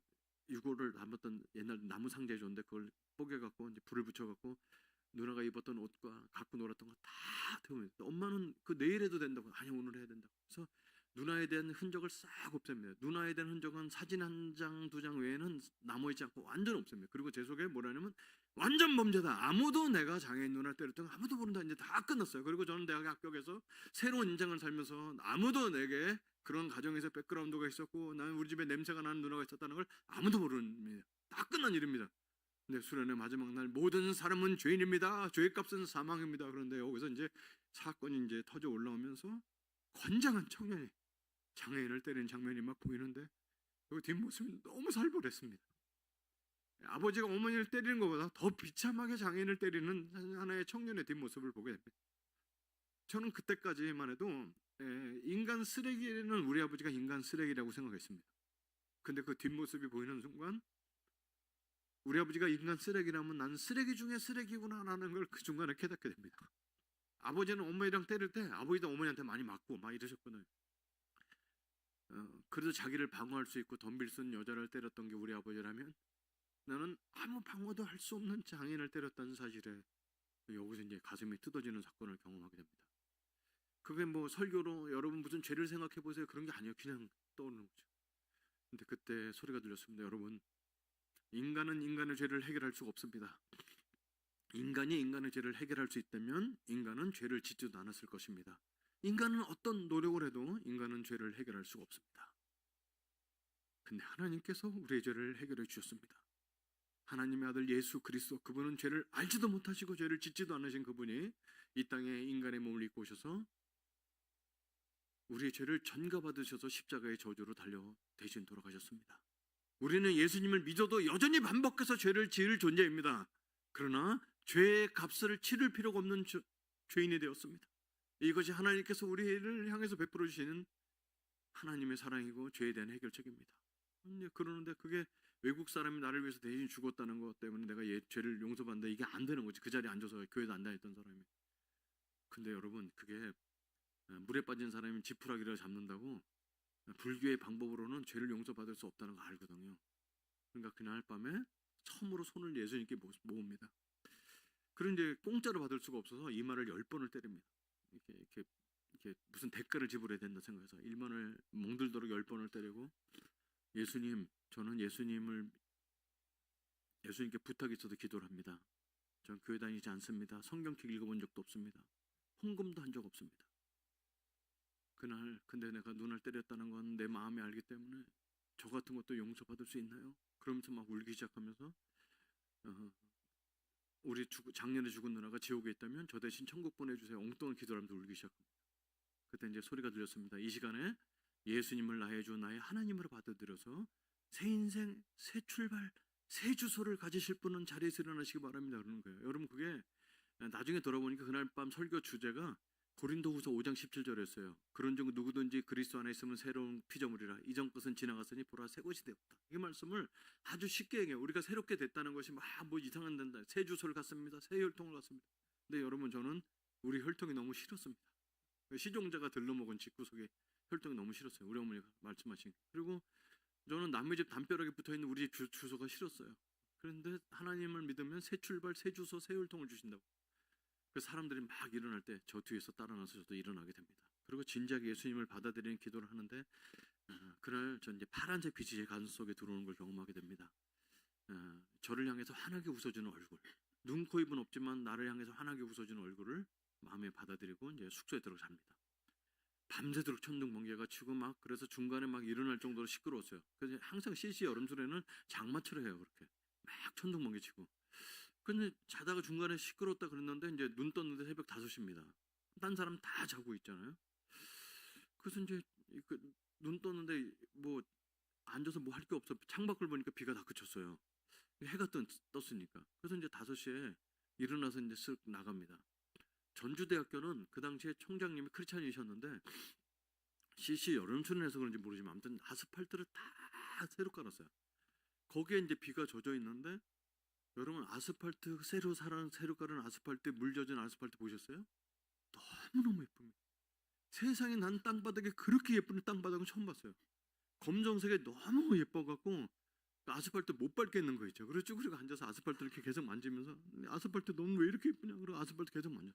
유골을 담았던 옛날 나무 상자에 줬는데 그걸 뽀개갖고 이제 불을 붙여갖고 누나가 입었던 옷과 갖고 놀았던 거 다 태웁니다. 엄마는 그 내일 해도 된다고. 아니 오늘 해야 된다고. 그래서 누나에 대한 흔적을 싹 없앱니다. 누나에 대한 흔적은 사진 한 장, 2장 외에는 남아있지 않고 완전 없습니다. 그리고 제 속에 뭐라냐면 완전 범죄다. 아무도 내가 장애인 누나를 때렸던 거 아무도 모른다. 이제 다 끝났어요. 그리고 저는 대학 합격해서 새로운 인생을 살면서 아무도 내게 그런 가정에서 백그라운드가 있었고 나는 우리 집에 냄새가 나는 누나가 있었다는 걸 아무도 모릅니다. 다 끝난 일입니다. 근데 수련의 마지막 날 모든 사람은 죄인입니다. 죄값은 사망입니다. 그런데 여기서 이제 사건이 이제 터져 올라오면서 건장한 청년이 장애인을 때리는 장면이 막 보이는데 그 뒷모습이 너무 살벌했습니다. 아버지가 어머니를 때리는 것보다 더 비참하게 장애인을 때리는 하나의 청년의 뒷모습을 보게 됩니다. 저는 그때까지만 해도 인간 쓰레기는 우리 아버지가 인간 쓰레기라고 생각했습니다. 근데 그 뒷모습이 보이는 순간 우리 아버지가 인간 쓰레기라면 나는 쓰레기 중에 쓰레기구나 라는 걸 그 중간에 깨닫게 됩니다. 아버지는 어머니랑 때릴 때 아버지도 어머니한테 많이 맞고 막 이러셨거든요. 그래도 자기를 방어할 수 있고 덤빌 수 있는 여자를 때렸던 게 우리 아버지라면 나는 아무 방어도 할 수 없는 장인을 때렸다는 사실에 여기서 이제 가슴이 뜯어지는 사건을 경험하게 됩니다. 그게 뭐 설교로 여러분 무슨 죄를 생각해 보세요 그런 게 아니에요. 그냥 떠오르는 거죠. 근데 그때 소리가 들렸습니다. 여러분, 인간은 인간의 죄를 해결할 수가 없습니다. 인간이 인간의 죄를 해결할 수 있다면 인간은 죄를 짓지도 않았을 것입니다. 인간은 어떤 노력을 해도 인간은 죄를 해결할 수가 없습니다. 근데 하나님께서 우리의 죄를 해결해 주셨습니다. 하나님의 아들 예수 그리스도, 그분은 죄를 알지도 못하시고 죄를 짓지도 않으신 그분이 이 땅에 인간의 몸을 입고 오셔서 우리의 죄를 전가받으셔서 십자가의 저주로 달려 대신 돌아가셨습니다. 우리는 예수님을 믿어도 여전히 반복해서 죄를 지을 존재입니다. 그러나 죄의 값을 치를 필요가 없는 죄인이 되었습니다. 이것이 하나님께서 우리를 향해서 베풀어 주시는 하나님의 사랑이고 죄에 대한 해결책입니다. 그러는데 그게 외국 사람이 나를 위해서 대신 죽었다는 것 때문에 내가 죄를 용서받는다, 이게 안 되는 거지. 그 자리에 앉아서 교회도 안 다녔던 사람이. 근데 여러분, 그게 물에 빠진 사람이 지푸라기를 잡는다고 불교의 방법으로는 죄를 용서받을 수 없다는 거 알거든요. 그러니까 그날 밤에 처음으로 손을 예수님께 모읍니다. 그런데 공짜로 받을 수가 없어서 이마를 10번을 때립니다. 이렇게 무슨 대가를 지불해야 된다 생각해서 일만을 멍들도록 10번을 때리고, 예수님, 저는 예수님께 부탁이 있어도 기도를 합니다. 전 교회 다니지 않습니다. 성경책 읽어본 적도 없습니다. 헌금도 한 적 없습니다. 그날 근데 내가 눈을 때렸다는 건 내 마음에 알기 때문에 저 같은 것도 용서받을 수 있나요? 그러면서 막 울기 시작하면서 우리 작년에 죽은 누나가 지옥에 있다면 저 대신 천국 보내주세요. 엉뚱한 기도를 하면서 울기 시작합니다. 그때 이제 소리가 들렸습니다. 이 시간에 예수님을 나의 주, 나의 하나님으로 받아들여서 새 인생, 새 출발, 새 주소를 가지실 분은 자리에서 일어나시기 바랍니다. 그러는 거예요. 여러분, 그게 나중에 돌아보니까 그날 밤 설교 주제가 고린도후서 5장 17절이었어요. 그런즉 누구든지 그리스도 안에 있으면 새로운 피조물이라, 이전 것은 지나갔으니 보라 새 것이 되었다. 이 말씀을 아주 쉽게 얘기해요. 우리가 새롭게 됐다는 것이 막 뭐 이상한 된다, 새 주소를 갔습니다, 새 혈통을 갔습니다. 근데 여러분, 저는 우리 혈통이 너무 싫었습니다. 시종자가 들러먹은 집구석에 혈통이 너무 싫었어요. 우리 어머니가 말씀하신. 그리고 저는 남의 집 담벼락에 붙어있는 우리 집 주소가 싫었어요. 그런데 하나님을 믿으면 새 출발, 새 주소, 새 혈통을 주신다고. 그 사람들이 막 일어날 때 저 뒤에서 따라 나서 저도 일어나게 됩니다. 그리고 진지하게 예수님을 받아들이는 기도를 하는데 그날 전 이제 파란색 빛이 제 가슴 속에 들어오는 걸 경험하게 됩니다. 저를 향해서 환하게 웃어주는 얼굴, 눈, 코, 입은 없지만 나를 향해서 환하게 웃어주는 얼굴을 마음에 받아들이고 이제 숙소에 들어갑니다. 밤새도록 천둥 번개가 치고 막 그래서 중간에 막 일어날 정도로 시끄러웠어요. 그래서 항상 CC 여름술에는 장마철에 해요. 그렇게 막 천둥 번개 치고. 근데 자다가 중간에 시끄럽다 그랬는데 이제 눈 떴는데 새벽 5시입니다. 딴 사람 다 자고 있잖아요. 그래서 이제 눈 떴는데 뭐 앉아서 뭐 할 게 없어. 창밖을 보니까 비가 다 그쳤어요. 해가 떴으니까. 그래서 이제 5시에 일어나서 이제 쓱 나갑니다. 전주대학교는 그 당시에 총장님이 크리스찬이셨는데 CC 여름수련해서 그런지 모르지만 아무튼 아스팔트를 다 새로 깔았어요. 거기에 이제 비가 젖어 있는데 여러분 아스팔트 새로 깔은 아스팔트 물 젖은 아스팔트 보셨어요? 너무너무 예쁩니다. 세상에 난 땅바닥에 그렇게 예쁜 땅바닥은 처음 봤어요. 검정색에 너무 예뻐갖고 아스팔트 못 밟겠는 거 있죠. 그래서 쭈그리고 앉아서 아스팔트 이렇게 계속 만지면서 아스팔트 너는 왜 이렇게 예쁘냐 그러고 아스팔트 계속 만져.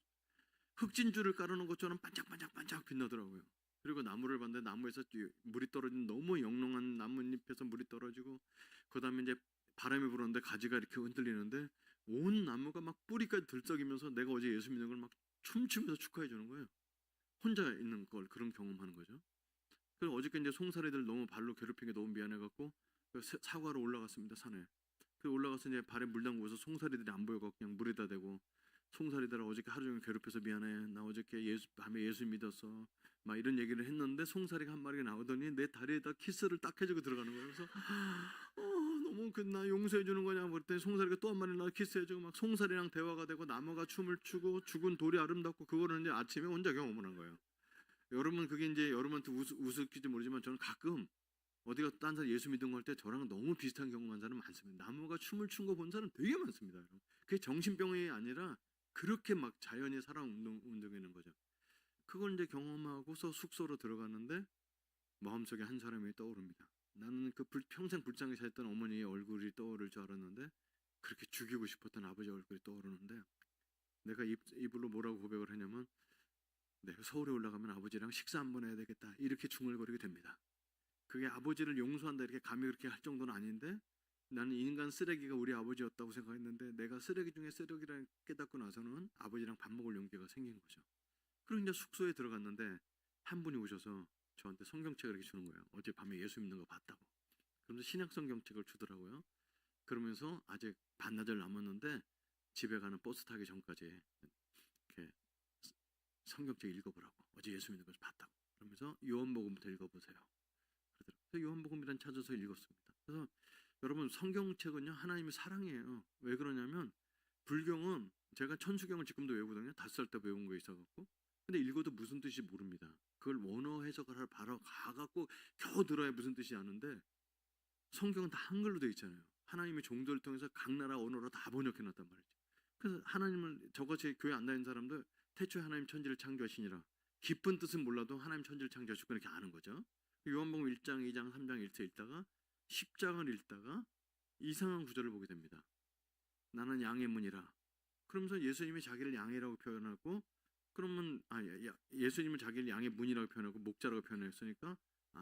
흑진주를 깔아놓은 것처럼 반짝반짝반짝 빛나더라고요. 그리고 나무를 봤는데 나무에서 물이 떨어진 너무 영롱한 나뭇잎에서 물이 떨어지고 그 다음에 이제 바람이 불었는데 가지가 이렇게 흔들리는데 온 나무가 막 뿌리까지 들썩이면서 내가 어제 예수 믿는 걸 막 춤추면서 축하해 주는 거예요. 혼자 있는 걸 그런 경험하는 거죠. 그래서 어저께 이제 송사리들 너무 발로 괴롭힌 게 너무 미안해갖고 사과로 올라갔습니다. 산에. 그 올라가서 이제 발에 물 담그고서 송사리들이 안 보여갖고 그냥 물에다 대고 송사리들 어저께 하루 종일 괴롭혀서 미안해. 나 어저께 밤에 예수 믿었어. 막 이런 얘기를 했는데 송사리가 한 마리가 나오더니 내 다리에다 키스를 딱 해주고 들어가는 거예요. 그래서 너무 나 용서해 주는 거냐 그랬더니 송사리가 또 한 마리 나 키스해주고 막 송사리랑 대화가 되고 나무가 춤을 추고 죽은 돌이 아름답고 그거를 이제 아침에 혼자 경험을 한 거예요. 여러분 그게 이제 여러분한테 우습길지 모르지만 저는 가끔 어디가 딴 사람 예수 믿은 거 할 때 저랑 너무 비슷한 경험한 사람 많습니다. 나무가 춤을 춘 거 본 사람 되게 많습니다. 여러분. 그게 정신병이 아니라 그렇게 막 자연이 사랑 운동하는 거죠. 그걸 이제 경험하고서 숙소로 들어갔는데 마음속에 한 사람이 떠오릅니다. 나는 그 평생 불쌍히 살던 어머니의 얼굴이 떠오를 줄 알았는데 그렇게 죽이고 싶었던 아버지 얼굴이 떠오르는데 내가 입으로 뭐라고 고백을 하냐면 내가 서울에 올라가면 아버지랑 식사 한번 해야 되겠다 이렇게 중얼거리게 됩니다. 그게 아버지를 용서한다 이렇게 감히 그렇게 할 정도는 아닌데 나는 인간 쓰레기가 우리 아버지였다고 생각했는데 내가 쓰레기 중에 쓰레기라 깨닫고 나서는 아버지랑 밥 먹을 용기가 생긴 거죠. 그리고 이제 숙소에 들어갔는데 한 분이 오셔서 저한테 성경책을 이렇게 주는 거예요. 어제 밤에 예수 믿는 거 봤다고. 그러면서 신약 성경책을 주더라고요. 그러면서 아직 반나절 남았는데 집에 가는 버스 타기 전까지 이렇게 성경책 읽어보라고. 어제 예수 믿는 걸 봤다고. 그러면서 요한복음부터 읽어보세요. 그래서 요한복음이란 찾아서 읽었습니다. 그래서 여러분 성경책은요 하나님의 사랑이에요. 왜 그러냐면 불경은 제가 천수경을 지금도 외우거든요. 5살 때 배운 거 있어갖고 근데 읽어도 무슨 뜻인지 모릅니다. 그걸 원어 해석을 하러 바로 가갖고 겨우 들어야 무슨 뜻이 아는데 성경은 다 한글로 되어 있잖아요. 하나님의 종들을 통해서 각 나라 언어로 다 번역해놨단 말이죠. 그래서 하나님을 저같이 교회 안 다니는 사람들 태초에 하나님 천지를 창조하시니라 깊은 뜻은 몰라도 하나님 천지를 창조하시고 이렇게 아는 거죠. 요한복음 1장, 2장, 3장, 1절 읽다가 10장을 읽다가 이상한 구절을 보게 됩니다. 나는 양의 문이라. 그러면서 예수님이 자기를 양이라고 표현하고 그러면 예수님은 자기를 양의 문이라고 표현하고 목자라고 표현했으니까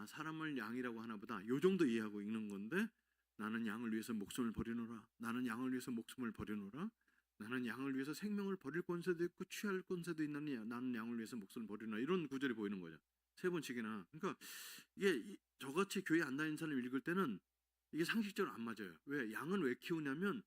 사람을 양이라고 하나보다 요 정도 이해하고 읽는 건데 나는 양을 위해서 목숨을 버리노라. 나는 양을 위해서 목숨을 버리노라. 나는 양을 위해서 생명을 버릴 권세도 있고 취할 권세도 있느니 나는 양을 위해서 목숨을 버리노라. 이런 구절이 보이는 거죠. 3번씩이나. 그러니까 이게 저같이 교회 안 다니는 사람 읽을 때는 이게 상식적으로 안 맞아요. 왜? 양은 왜 키우냐면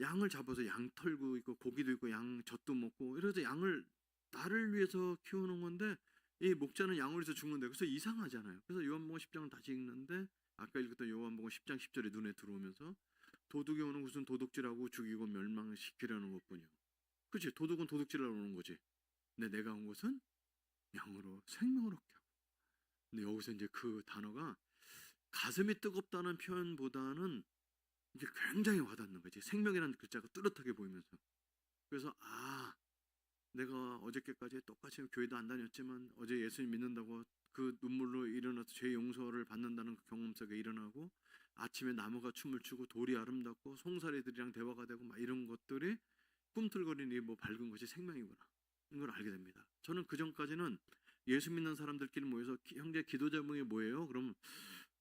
양을 잡아서 양 털고 있고 고기도 있고 양 젖도 먹고 이래서 양을 나를 위해서 키우는 건데 이 목자는 양을 위해서 죽는데 그래서 이상하잖아요. 그래서 요한복음 10장을 다시 읽는데 아까 읽었던 요한복음 10장 10절이 눈에 들어오면서 도둑이 오는 것은 도둑질하고 죽이고 멸망시키려는 것뿐이요. 그렇지? 도둑은 도둑질하러 오는 거지. 근데 내가 온 것은 양으로 생명을 얻게 하고. 근데 여기서 이제 그 단어가 가슴이 뜨겁다는 표현보다는 이게 굉장히 와닿는 거지. 생명이라는 글자가 뚜렷하게 보이면서. 그래서 내가 어저께까지 똑같이 교회도 안 다녔지만 어제 예수님 믿는다고 그 눈물로 일어나서 죄 용서를 받는다는 그 경험 속에 일어나고, 아침에 나무가 춤을 추고 돌이 아름답고 송사리들이랑 대화가 되고 막 이런 것들이 꿈틀거리는 이 뭐 밝은 것이 생명이구나, 이걸 알게 됩니다. 저는 그 전까지는 예수 믿는 사람들끼리 모여서 형제 기도 제목이 뭐예요? 그러면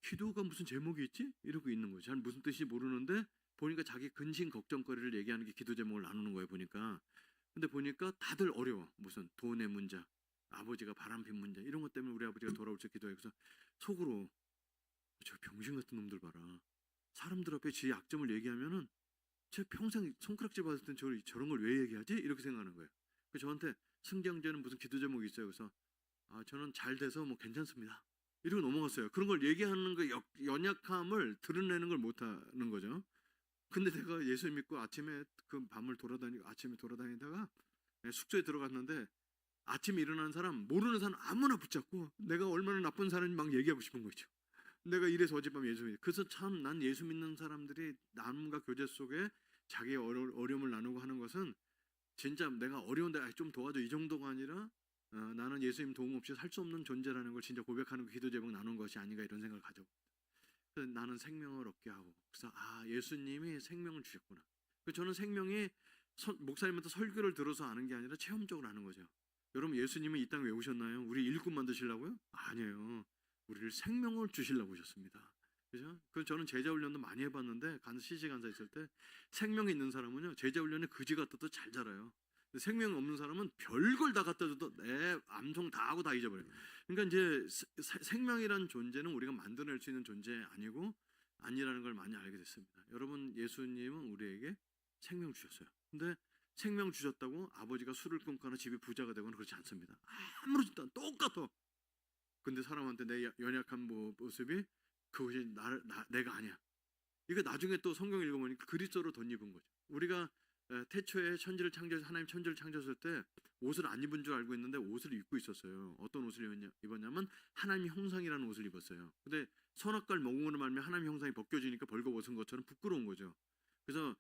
기도가 무슨 제목이 있지? 이러고 있는 거예요. 잘 무슨 뜻인지 모르는데 보니까 자기 근심 걱정거리를 얘기하는 게 기도 제목을 나누는 거예요, 보니까. 근데 보니까 다들 어려워. 무슨 돈의 문제, 아버지가 바람핀 문제, 이런 것 때문에 우리 아버지가 돌아올 때 기도해. 그래서 속으로 저 병신 같은 놈들 봐라. 사람들 앞에 지 약점을 얘기하면은 제 평생 손가락질 받을 땐 저런 걸 왜 얘기하지? 이렇게 생각하는 거예요. 그래서 저한테 승경제는 무슨 기도 제목이 있어요. 그래서 저는 잘 돼서 뭐 괜찮습니다, 이러고 넘어갔어요. 그런 걸 얘기하는 그 연약함을 드러내는 걸 못하는 거죠. 근데 내가 예수 믿고 아침에 그 밤을 아침에 돌아다니다가 숙소에 들어갔는데, 아침에 일어나는 사람, 모르는 사람 아무나 붙잡고 내가 얼마나 나쁜 사람인지 막 얘기하고 싶은 거죠. 내가 이래서 어젯밤 예수 믿어. 그래서 참 난 예수 믿는 사람들이 남과 교제 속에 자기의 어려움을 나누고 하는 것은 진짜 내가 어려운데 좀 도와줘, 이 정도가 아니라 나는 예수님 도움 없이 살 수 없는 존재라는 걸 진짜 고백하는 그 기도 제목 나눈 것이 아닌가, 이런 생각을 가져. 그래서 나는 생명을 얻게 하고, 그래서 예수님이 생명을 주셨구나. 그래서 저는 생명이 목사님한테 설교를 들어서 아는 게 아니라 체험적으로 아는 거죠. 여러분, 예수님은 이 땅에 왜 오셨나요? 우리 일꾼 만드시려고요? 아니에요. 우리를 생명을 주시려고 오셨습니다. 그죠? 그래서 저는 제자 훈련도 많이 해봤는데, 시시 간사 있을 때 생명이 있는 사람은요, 제자 훈련에 그지 같아도 잘 자라요. 생명이 없는 사람은 별걸 다 갖다 줘도 내 암송 다 하고 다 잊어버려요. 그러니까 이제 생명이란 존재는 우리가 만들어낼 수 있는 존재 아니라는 걸 많이 알게 됐습니다. 여러분, 예수님은 우리에게 생명 주셨어요. 근데 생명 주셨다고 아버지가 술을 끊거나 집이 부자가 되거나 그렇지 않습니다. 아무렇지도 않아, 똑같아. 근데 사람한테 내 연약한 모습이 그것이 내가 아니야. 이거 나중에 또 성경 읽어보니까 그리스도로 덧입은 거죠. 우리가 태초에 하나님 천지를 창조했을 때 옷을 안 입은 줄 알고 있는데 옷을 입고 있었어요. 어떤 옷을 입었냐면 하나님의 형상이라는 옷을 입었어요. 근데 선악과를 먹음으로 말미암아 하나님의 형상이 벗겨지니까 벌거벗은 것처럼 부끄러운 거죠. 그래서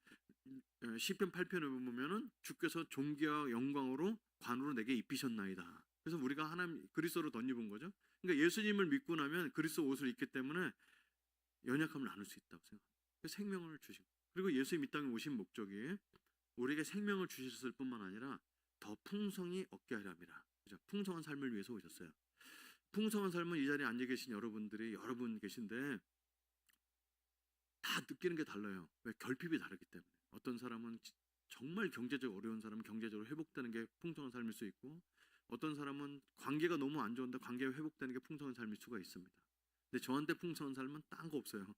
시편 8편에 보면은 주께서 존귀와 영광으로 관으로 내게 입히셨나이다. 그래서 우리가 하나님 그리스도로 덧입은 거죠. 그러니까 예수님을 믿고 나면 그리스도 옷을 입기 때문에 연약함을 나눌 수 있다고 생각합니다. 생명을 주신, 그리고 예수님 이 땅에 오신 목적이 우리에게 생명을 주셨을 뿐만 아니라 더 풍성히 얻게 하려 함이라. 그죠? 풍성한 삶을 위해서 오셨어요. 풍성한 삶은 이 자리에 앉아 계신 여러분 계신데 다 느끼는 게 달라요. 왜? 결핍이 다르기 때문에. 어떤 사람은 정말 경제적 어려운 사람은 경제적으로 회복되는 게 풍성한 삶일 수 있고, 어떤 사람은 관계가 너무 안 좋은데 관계가 회복되는 게 풍성한 삶일 수가 있습니다. 근데 저한테 풍성한 삶은 딴 거 없어요.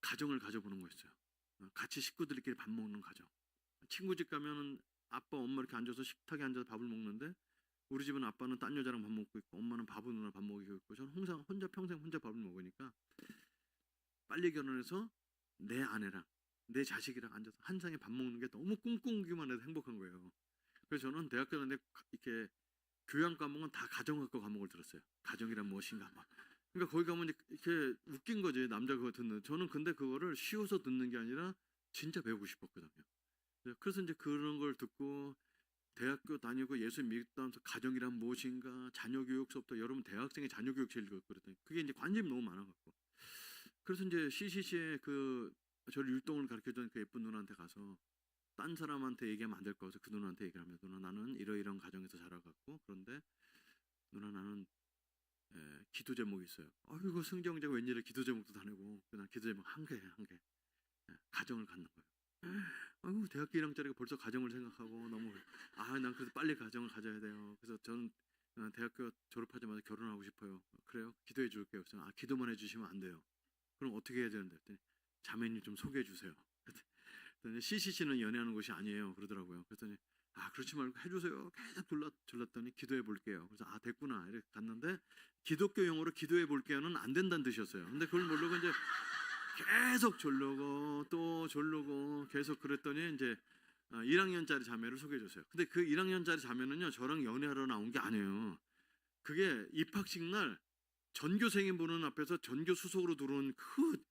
가정을 가져보는 거였어요. 같이 식구들끼리 밥 먹는 가정. 친구 집 가면은 아빠 엄마 이렇게 앉아서 식탁에 앉아서 밥을 먹는데, 우리 집은 아빠는 딴 여자랑 밥 먹고 있고 엄마는 바보누나 밥 먹이고 있고, 저는 항상 평생 혼자 밥을 먹으니까 빨리 결혼해서 내 아내랑 내 자식이랑 앉아서 한 상에 밥 먹는 게 너무 꿈꾸기만 해도 행복한 거예요. 그래서 저는 대학교 다닐 때 이렇게 교양 과목은 다 가정학과 과목을 들었어요. 가정이란 무엇인가 막. 그러니까 거기 가면 이렇게 웃긴 거지, 남자 그거 듣는. 저는 근데 그거를 쉬워서 듣는 게 아니라 진짜 배우고 싶었거든요. 그래서 이제 그런 걸 듣고 대학교 다니고 예수 믿다면서 가정이란 무엇인가, 자녀교육서부터, 여러분 대학생의 자녀교육 제일 그랬더니 그게 이제 관심이 너무 많아갖고, 그래서 이제 CCC에 저를 율동을 가르쳐준 그 예쁜 누나한테 가서 딴 사람한테 얘기하면 안 될 거 같아서 그 누나한테 얘기를 하면, 누나 나는 이러이러한 가정에서 자라갔고, 그런데 누나 나는 기도 제목이 있어요. 아이고 승경제가 웬일에 기도 제목도 다니고, 난 기도 제목 한 개. 가정을 갖는 거예요. 아이고 대학교 1학년짜리가 벌써 가정을 생각하고 너무 난 그래서 빨리 가정을 가져야 돼요. 그래서 저는 대학교 졸업하자마자 결혼하고 싶어요. 그래요? 기도해 줄게요. 그래서 기도만 해주시면 안 돼요. 그럼 어떻게 해야 되는데? 그랬더니 자매님 좀 소개해 주세요. 그랬더니 CCC는 연애하는 곳이 아니에요 그러더라고요. 그랬더니 그렇지 말고 해주세요. 계속 졸랐더니 기도해 볼게요. 그래서 됐구나 이렇게 갔는데, 기독교 용어로 기도해 볼게요는 안 된다는 뜻이었어요. 근데 그걸 모르고 이제 계속 졸르고 또 졸르고 계속 그랬더니 이제 1학년짜리 자매를 소개해 줬어요. 근데 그 1학년짜리 자매는요 저랑 연애하러 나온 게 아니에요. 그게 입학식 날 전교생이 보는 앞에서 전교 수석으로 들어온 그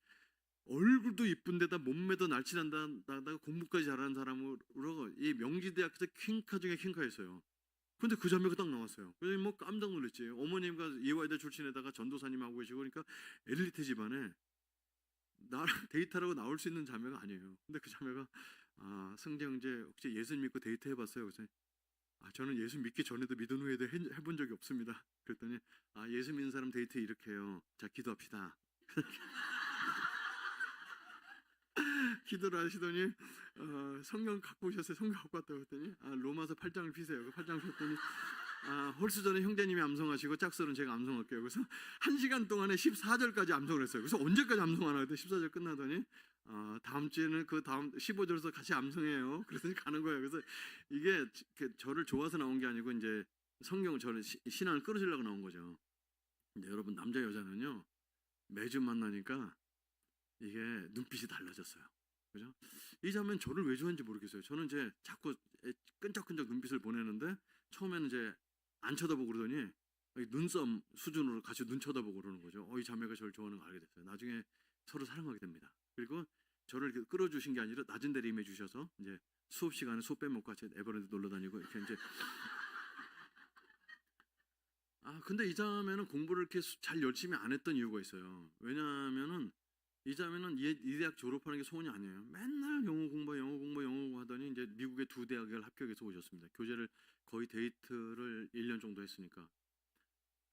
얼굴도 이쁜데다 몸매도 날씬한다다가 공부까지 잘하는 사람으로 이 명지대학에서 퀸카 중에 퀸카였어요. 근데 그 자매가 딱 나왔어요. 그래서 뭐 깜짝 놀랐지. 어머님과 예화여대 출신에다가 전도사님 하고 계시고 그러니까 엘리트 집안에 나랑 데이트하라고 나올 수 있는 자매가 아니에요. 근데 그 자매가 승재 형제 혹시 예수 믿고 데이트 해봤어요? 그래서 저는 예수 믿기 전에도 믿은 후에도 해본 적이 없습니다. 그랬더니 예수 믿는 사람 데이트 이렇게 해요. 자 기도합시다. 기도를 하시더니 성경 갖고 오셨어요. 성경 갖고 왔다고 했더니 로마서 8장을 피세요. 그 8장 폈더니 홀수 전에 형제님이 암송하시고 짝설은 제가 암송할게요. 그래서 1시간 동안에 14절까지 암송을 했어요. 그래서 언제까지 암송하나 했더니 14절 끝나더니 다음 주에는 그 다음 15절에서 같이 암송해요. 그래서 가는 거예요. 그래서 이게 저를 좋아서 나온 게 아니고 이제 성경 저를 신앙을 끌어주려고 나온 거죠. 근데 여러분 남자 여자는요 매주 만나니까 이게 눈빛이 달라졌어요. 그죠? 이 자매는 저를 왜 좋아하는지 모르겠어요. 저는 이제 자꾸 끈적끈적 눈빛을 보내는데 처음에는 이제 안 쳐다보고 그러더니 눈싸움 수준으로 같이 눈 쳐다보고 그러는 거죠. 이 자매가 저를 좋아하는 걸 알게 됐어요. 나중에 서로 사랑하게 됩니다. 그리고 저를 이렇게 끌어주신 게 아니라 낮은 데를 임해 주셔서 이제 수업 시간에 수업 빼먹고 같이 에버랜드 놀러 다니고 이렇게 이제 근데 이 자매는 공부를 이렇게 잘 열심히 안 했던 이유가 있어요. 왜냐하면은 이 자매는 이 대학 졸업하는 게 소원이 아니에요. 맨날 영어 공부 하더니 이제 미국의 2대학을 합격해서 오셨습니다. 교재를 거의 데이트를 1년 정도 했으니까.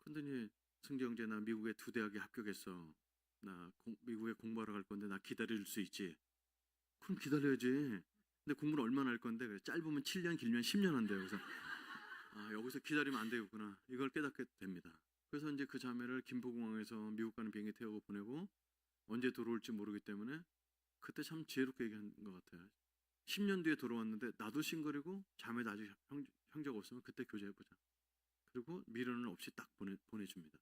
근데 승재 형제 나 미국의 2대학에 합격했어. 나 미국에 공부하러 갈 건데 나 기다릴 수 있지? 그럼 기다려야지. 근데 공부를 얼마나 할 건데 짧으면 7년 길면 10년 한대요. 그래서 여기서 기다리면 안 되겠구나. 이걸 깨닫게 됩니다. 그래서 이제 그 자매를 김포공항에서 미국 가는 비행기 태우고 보내고 언제 들어올지 모르기 때문에 그때 참 지혜롭게 얘기한 것 같아요. 10년 뒤에 돌아왔는데 나도 싱글이고 자매도 아직 형제가 없으면 그때 교제해보자. 그리고 미련은 없이 딱 보내줍니다.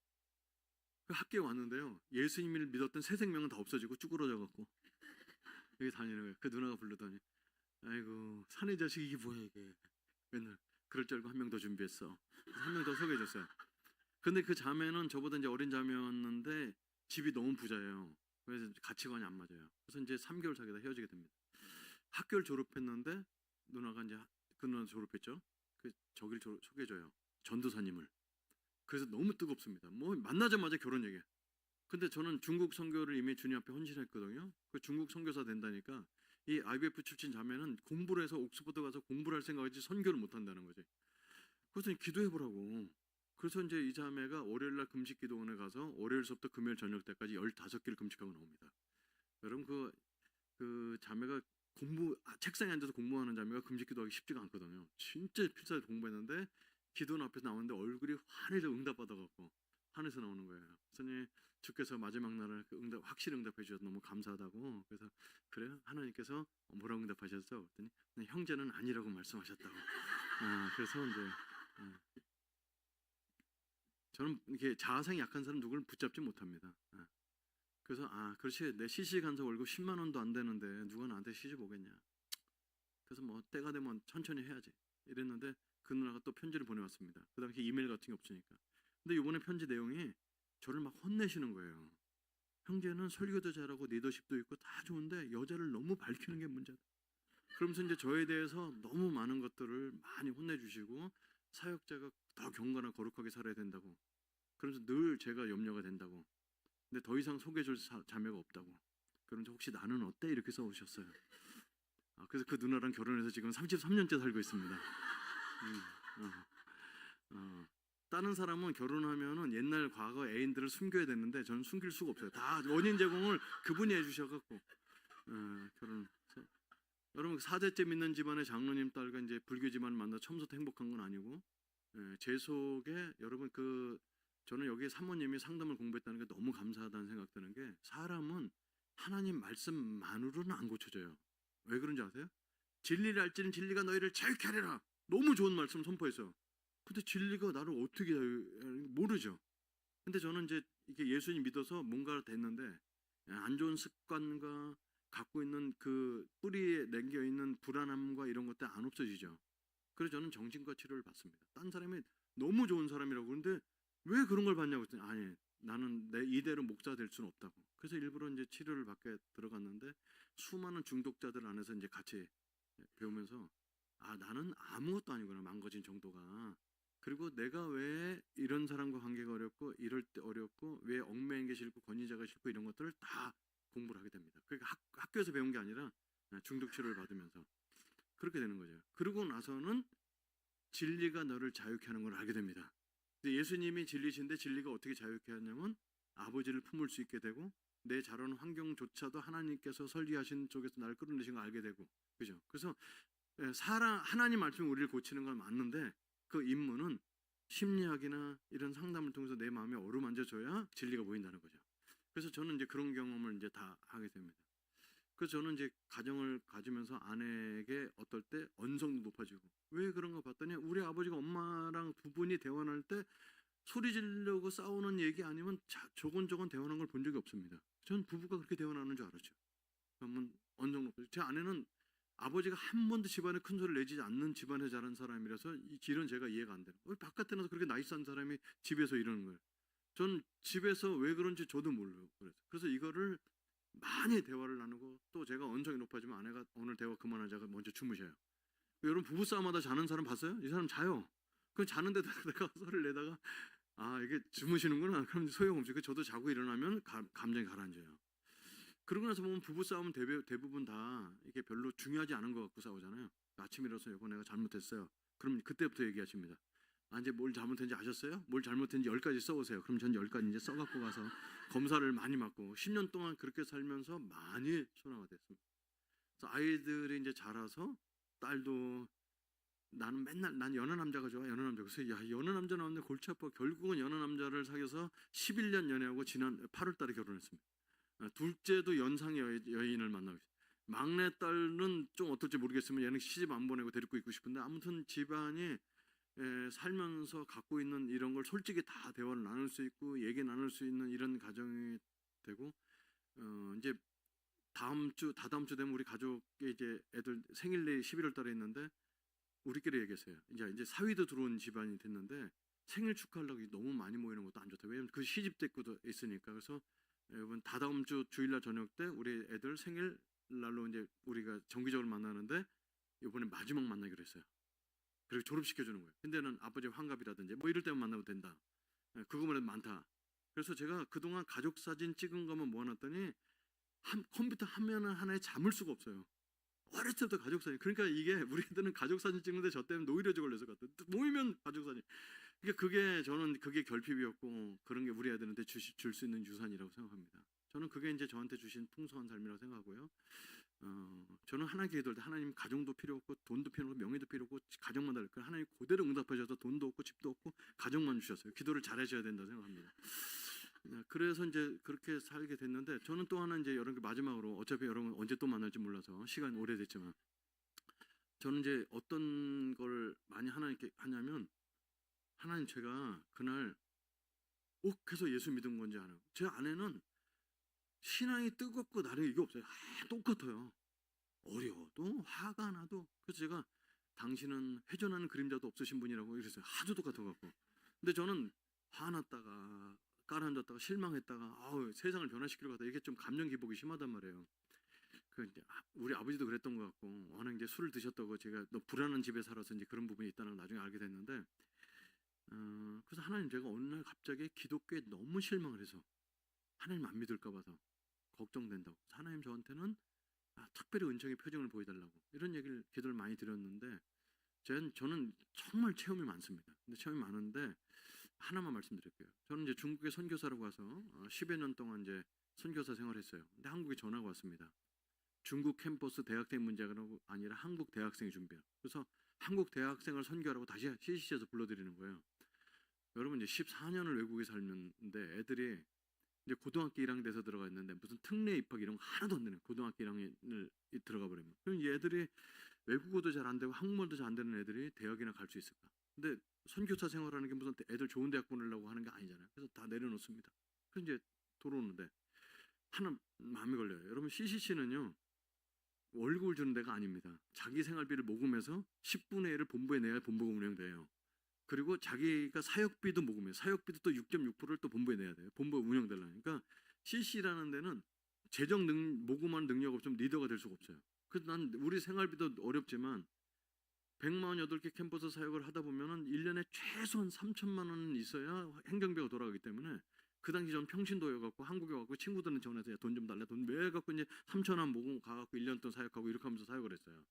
그 학교에 왔는데요. 예수님을 믿었던 새 생명은 다 없어지고 쭈그러져갖고 여기 다니는 거예요. 그 누나가 부르더니 아이고 사내 자식 이게 뭐야 이게. 맨날 그럴 줄 알고 한 명 더 준비했어. 한 명 더 소개해줬어요. 근데 그 자매는 저보다 이제 어린 자매였는데 집이 너무 부자예요. 그래서 가치관이 안 맞아요. 그래서 이제 3개월 사귀다 헤어지게 됩니다. 학교를 졸업했는데 누나가 이제 그 누나 졸업했죠. 저기를 소개해줘요. 전도사님을. 그래서 너무 뜨겁습니다. 뭐 만나자마자 결혼 얘기. 근데 저는 중국 선교를 이미 주님 앞에 헌신했거든요. 그 중국 선교사 된다니까 이 IBF 출신 자매는 공부를 해서 옥스퍼드 가서 공부를 할 생각이지 선교를 못 한다는 거지. 그래서 기도해보라고. 그래서 이제 이 자매가 월요일날 금식기도원에 가서 월요일서부터 금요일 저녁 때까지 15끼를 금식하고 나옵니다. 여러분 그 자매가 책상에 앉아서 공부하는 자매가 금식기도하기 쉽지가 않거든요. 진짜 필사를 공부했는데 기도원 앞에서 나오는데 얼굴이 환해서 응답받아갖고 환해서 나오는 거예요. 그래서 주께서 마지막 날을 확실히 응답해 주셔서 너무 감사하다고. 그래서 그래요? 하나님께서 뭐라고 응답하셨어? 그랬더니 형제는 아니라고 말씀하셨다고. 그래서 이제 저는 이렇게 자아상이 약한 사람 누구를 붙잡지 못합니다. 그래서 그렇지 내 시시간서 월급 10만 원도 안 되는데 누가 나한테 시집 오겠냐. 그래서 뭐 때가 되면 천천히 해야지 이랬는데 그 누나가 또 편지를 보내왔습니다. 그 당시 이메일 같은 게 없으니까. 근데 이번에 편지 내용이 저를 막 혼내시는 거예요. 형제는 설교도 잘하고 리더십도 있고 다 좋은데 여자를 너무 밝히는 게 문제다. 그러면서 이제 저에 대해서 너무 많은 것들을 많이 혼내주시고 사역자가 더 경건하고 거룩하게 살아야 된다고. 그러면서 늘 제가 염려가 된다고. 근데 더 이상 소개해줄 자매가 없다고. 그러면서 혹시 나는 어때? 이렇게 써오셨어요. 그래서 그 누나랑 결혼해서 지금 33년째 살고 있습니다. 다른 사람은 결혼하면은 옛날 과거 애인들을 숨겨야 되는데 저는 숨길 수가 없어요. 다 원인 제공을 그분이 해주셔갖고 결혼. 여러분 4대째 믿는 집안의 장로님 딸과 이제 불교 집안을 만나 처음부터 행복한 건 아니고 제 속에 여러분 저는 여기 사모님이 상담을 공부했다는 게 너무 감사하다는 생각 드는 게 사람은 하나님 말씀만으로는 안 고쳐져요. 왜 그런지 아세요? 진리를 알지는 진리가 너희를 자유케 하리라. 너무 좋은 말씀 선포했어요. 근데 진리가 나를 어떻게 모르죠. 근데 저는 이제 이게 예수님 믿어서 뭔가를 됐는데 안 좋은 습관과 갖고 있는 그 뿌리에 남겨 있는 불안함과 이런 것들 안 없어지죠. 그래서 저는 정신과 치료를 받습니다. 딴 사람이 너무 좋은 사람이라고 그러는데 왜 그런 걸 받냐고 했더니 아니 나는 내 이대로 목자 될 수는 없다고. 그래서 일부러 이제 치료를 받게 들어갔는데 수많은 중독자들 안에서 이제 같이 배우면서 나는 아무것도 아니구나 망가진 정도가. 그리고 내가 왜 이런 사람과 관계가 어렵고 이럴 때 어렵고 왜 얽매인 게 싫고 권위자가 싫고 이런 것들을 다 공부를 하게 됩니다. 그러니까 학교에서 배운 게 아니라 중독 치료를 받으면서 그렇게 되는 거죠. 그러고 나서는 진리가 너를 자유케 하는 걸 알게 됩니다. 근데 예수님이 진리신데 진리가 어떻게 자유케 하냐면 아버지를 품을 수 있게 되고 내 자라는 환경조차도 하나님께서 설계하신 쪽에서 나를 끌어내신 걸 알게 되고, 그죠? 그래서 하나님 말씀이 우리를 고치는 건 맞는데 그 임무는 심리학이나 이런 상담을 통해서 내 마음에 어루만져줘야 진리가 보인다는 거죠. 그래서 저는 이제 그런 경험을 이제 다 하게 됩니다. 그래서 저는 이제 가정을 가지면서 아내에게 어떨 때 언성도 높아지고 왜 그런가 봤더니 우리 아버지가 엄마랑 두 분이 대화할 때 소리 지르려고 싸우는 얘기 아니면 조곤조곤 대화하는 걸 본 적이 없습니다. 전 부부가 그렇게 대화하는 줄 알았죠. 한번 언성 높아지고 제 아내는 아버지가 한 번도 집안에 큰 소리를 내지 않는 집안에 자란 사람이라서 이 길은 제가 이해가 안 되는 거예요. 바깥에 나서 그렇게 나이스한 사람이 집에서 이러는 거예요. 전 집에서 왜 그런지 저도 몰라요. 그래서 이거를 많이 대화를 나누고 또 제가 언성이 높아지면 아내가 오늘 대화 그만하자가 먼저 주무셔요. 여러분 부부싸움하다 자는 사람 봤어요? 이 사람 자요. 그 자는데도 내가 소리를 내다가 아 이게 주무시는구나. 그럼 소용없이 저도 자고 일어나면 감정이 가라앉아요. 그러고 나서 보면 부부싸움은 대부분 다 이게 별로 중요하지 않은 것 같고 싸우잖아요. 아침에 일어나서 여보 내가 잘못했어요. 그럼 그때부터 얘기하십니다. 아 이제 뭘 잘못했는지 아셨어요? 뭘 잘못했는지 10가지 써오세요. 그럼 전 10가지 이제 써갖고 가서 검사를 많이 받고 10년 동안 그렇게 살면서 많이 소나가 됐습니다. 그래서 아이들이 이제 자라서 딸도 나는 맨날 난 연하 남자가 좋아 연하 남자. 그래서 야 연하 남자 나왔는데 골치 아파. 결국은 연하 남자를 사귀어서 11년 연애하고 지난 8월달에 결혼했습니다. 둘째도 연상의 여인을 만나고 있어요. 막내 딸은 좀 어떨지 모르겠으면 얘는 시집 안 보내고 데리고 있고 싶은데 아무튼 집안이 살면서 갖고 있는 이런 걸 솔직히 다 대화를 나눌 수 있고 얘기 나눌 수 있는 이런 가정이 되고 이제 다다음 주 되면 우리 가족의 이제 애들 생일이 11월 달에 있는데 우리끼리 얘기했어요. 이제 사위도 들어온 집안이 됐는데 생일 축하하려고 너무 많이 모이는 것도 안 좋다. 왜냐면 그 시집 대꾸도 있으니까. 그래서 여러분 다다음 주 주일날 저녁 때 우리 애들 생일 날로 이제 우리가 정기적으로 만나는데 이번에 마지막 만나기로 했어요. 그리고 졸업시켜주는 거예요. 근데는 아버지 환갑이라든지 뭐 이럴 때만 만나면 된다. 그거만 해도 많다. 그래서 제가 그동안 가족 사진 찍은 것만 모아놨더니 컴퓨터 화면 하나에 잠을 수가 없어요. 어렸을 때부터 가족 사진. 그러니까 이게 우리 애들은 가족 사진 찍는데 저 때문에 노이로제 걸려서 같아. 모이면 가족 사진. 그러니까 그게 저는 그게 결핍이었고 그런 게 우리 애들한테 줄 수 있는 유산이라고 생각합니다. 저는 그게 이제 저한테 주신 풍성한 삶이라고 생각하고요. 저는 하나님께 기도할 때 하나님 가정도 필요 없고 돈도 필요 없고 명예도 필요 없고 가정만 달랄 거예요. 하나님 그대로 응답하셔서 돈도 없고 집도 없고 가정만 주셨어요. 기도를 잘하셔야 된다 생각합니다. 그래서 이제 그렇게 살게 됐는데 저는 또 하나 이제 여러분 마지막으로 어차피 여러분 언제 또 만날지 몰라서 시간 오래됐지만 저는 이제 어떤 걸 많이 하나님께 하냐면 하나님 제가 그날 꼭 해서 예수 믿은 건지 알아요. 제 아내는 신앙이 뜨겁고 나는 이게 없어요. 똑같아요. 어려워도 화가 나도. 그래서 제가 당신은 회전하는 그림자도 없으신 분이라고 이랬어요. 하도 똑같아갖고. 근데 저는 화났다가 깔아앉았다가 실망했다가 세상을 변화시키려고 하다 이게 좀 감정 기복이 심하단 말이에요. 이제 우리 아버지도 그랬던 것 같고 워낙 이제 술을 드셨다고 제가 너 불안한 집에 살아서 이제 그런 부분이 있다는 걸 나중에 알게 됐는데 그래서 하나님 제가 어느 날 갑자기 기독교에 너무 실망을 해서 하나님 안 믿을까 봐서 걱정된다고 하나님 저한테는 특별히 은총의 표정을 보여달라고 이런 얘기를 기도를 많이 드렸는데 저는 정말 체험이 많습니다. 근데 체험이 많은데 하나만 말씀드릴게요. 저는 이제 중국에 선교사로 가서 10여 년 동안 이제 선교사 생활했어요. 근데 한국에 전화가 왔습니다. 중국 캠퍼스 대학생 문제가 아니라 한국 대학생이 준비해요. 그래서 한국 대학생을 선교하라고 다시 CCC에서 불러드리는 거예요. 여러분 이제 14년을 외국에 살는데 애들이 이제 고등학교 1학년 돼서 들어가 있는데 무슨 특례 입학 이런 거 하나도 안 되는 고등학교 1학년을 들어가 버리면 그럼 얘들이 외국어도 잘 안 되고 한국말도 잘 안 되는 애들이 대학이나 갈 수 있을까? 근데 선교사 생활하는 게 무슨 애들 좋은 대학 보내려고 하는 게 아니잖아요. 그래서 다 내려놓습니다. 그래서 이제 돌아오는데 하나 마음이 걸려요. 여러분 CCC는요 월급을 주는 데가 아닙니다. 자기 생활비를 모금해서 10분의 1을 본부에 내야 본부가 운영돼요. 그리고 자기가 사역비도 모금해요. 사역비도 또 6.6%를 또 본부에 내야 돼요. 본부가 운영되려니까. 그러니까 CC라는 데는 모금하는 능력 없으면 리더가 될 수가 없어요. 그래서 난 우리 생활비도 어렵지만 148개 캠퍼스 사역을 하다 보면은 1년에 최소한 3천만 원은 있어야 행정비가 돌아가기 때문에 그 당시 전 평신도여 갖고 한국에 와갖고 친구들은 전화해서 돈 좀 달래 돈 매 갖고 이제 3천 원 모금 가갖고 1년 동안 사역하고 이렇게 하면서 사역을 했어요.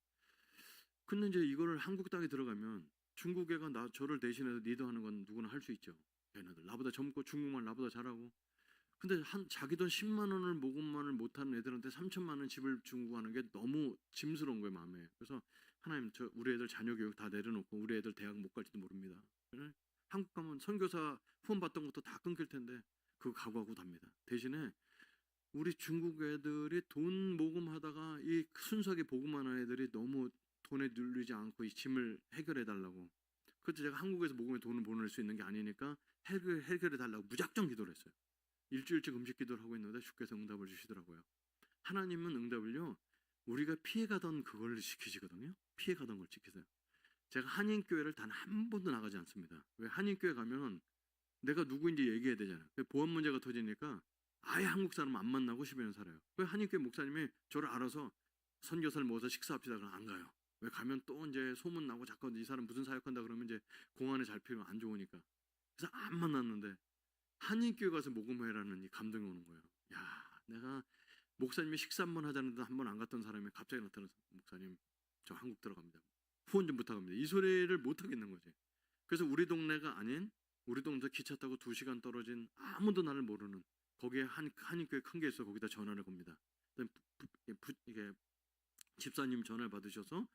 근데 이제 이거를 한국 땅에 들어가면 중국 애가 저를 대신해서 리더하는 건 누구나 할 수 있죠. 걔네들 나보다 젊고 중국말 나보다 잘하고. 근데 자기 돈 10만 원을 모금만을 못하는 애들한테 3천만 원 집을 주고 하는 게 너무 짐스러운 거예요 마음에. 그래서 하나님 우리 애들 자녀 교육 다 내려놓고 우리 애들 대학 못 갈지도 모릅니다. 한국 가면 선교사 후원 받던 것도 다 끊길 텐데 그거 각오하고 답니다. 대신에 우리 중국 애들이 돈 모금하다가 이 순수하게 복음하는 애들이 너무 돈에 눌리지 않고 이 짐을 해결해 달라고. 그때 제가 한국에서 모금에 돈을 보낼 수 있는 게 아니니까 해결해 달라고 무작정 기도를 했어요. 일주일째 음식 기도를 하고 있는데 주께서 응답을 주시더라고요. 하나님은 응답을요 우리가 피해가던 그걸 시키시거든요. 피해가던 걸 지키세요. 제가 한인교회를 단 한 번도 나가지 않습니다. 왜? 한인교회 가면 내가 누구인지 얘기해야 되잖아요. 보안 문제가 터지니까 아예 한국 사람 안 만나고 10년 살아요. 왜? 한인교회 목사님이 저를 알아서 선교사를 모아서 식사합시다 그러면 안 가요. 왜? 가면 또 이제 소문 나고 자꾸 이 사람 무슨 사역한다 그러면 이제 공안에 잡히면 안 좋으니까. 그래서 안 만났는데 한인교회 가서 모금회라는 이 감동이 오는 거예요. 야, 내가 목사님이 식사 한번 하자는데 한 번 안 갔던 사람이 갑자기 나타나서 목사님 저 한국 들어갑니다. 후원 좀 부탁합니다. 이 소리를 못 하겠는 거지. 그래서 우리 동네가 아닌 우리 동네 기차 타고 2시간 떨어진 아무도 나를 모르는 거기에 한인교회 큰 게 있어. 거기다 전화를 겁니다. 이게 집사님 전화를 받으셔서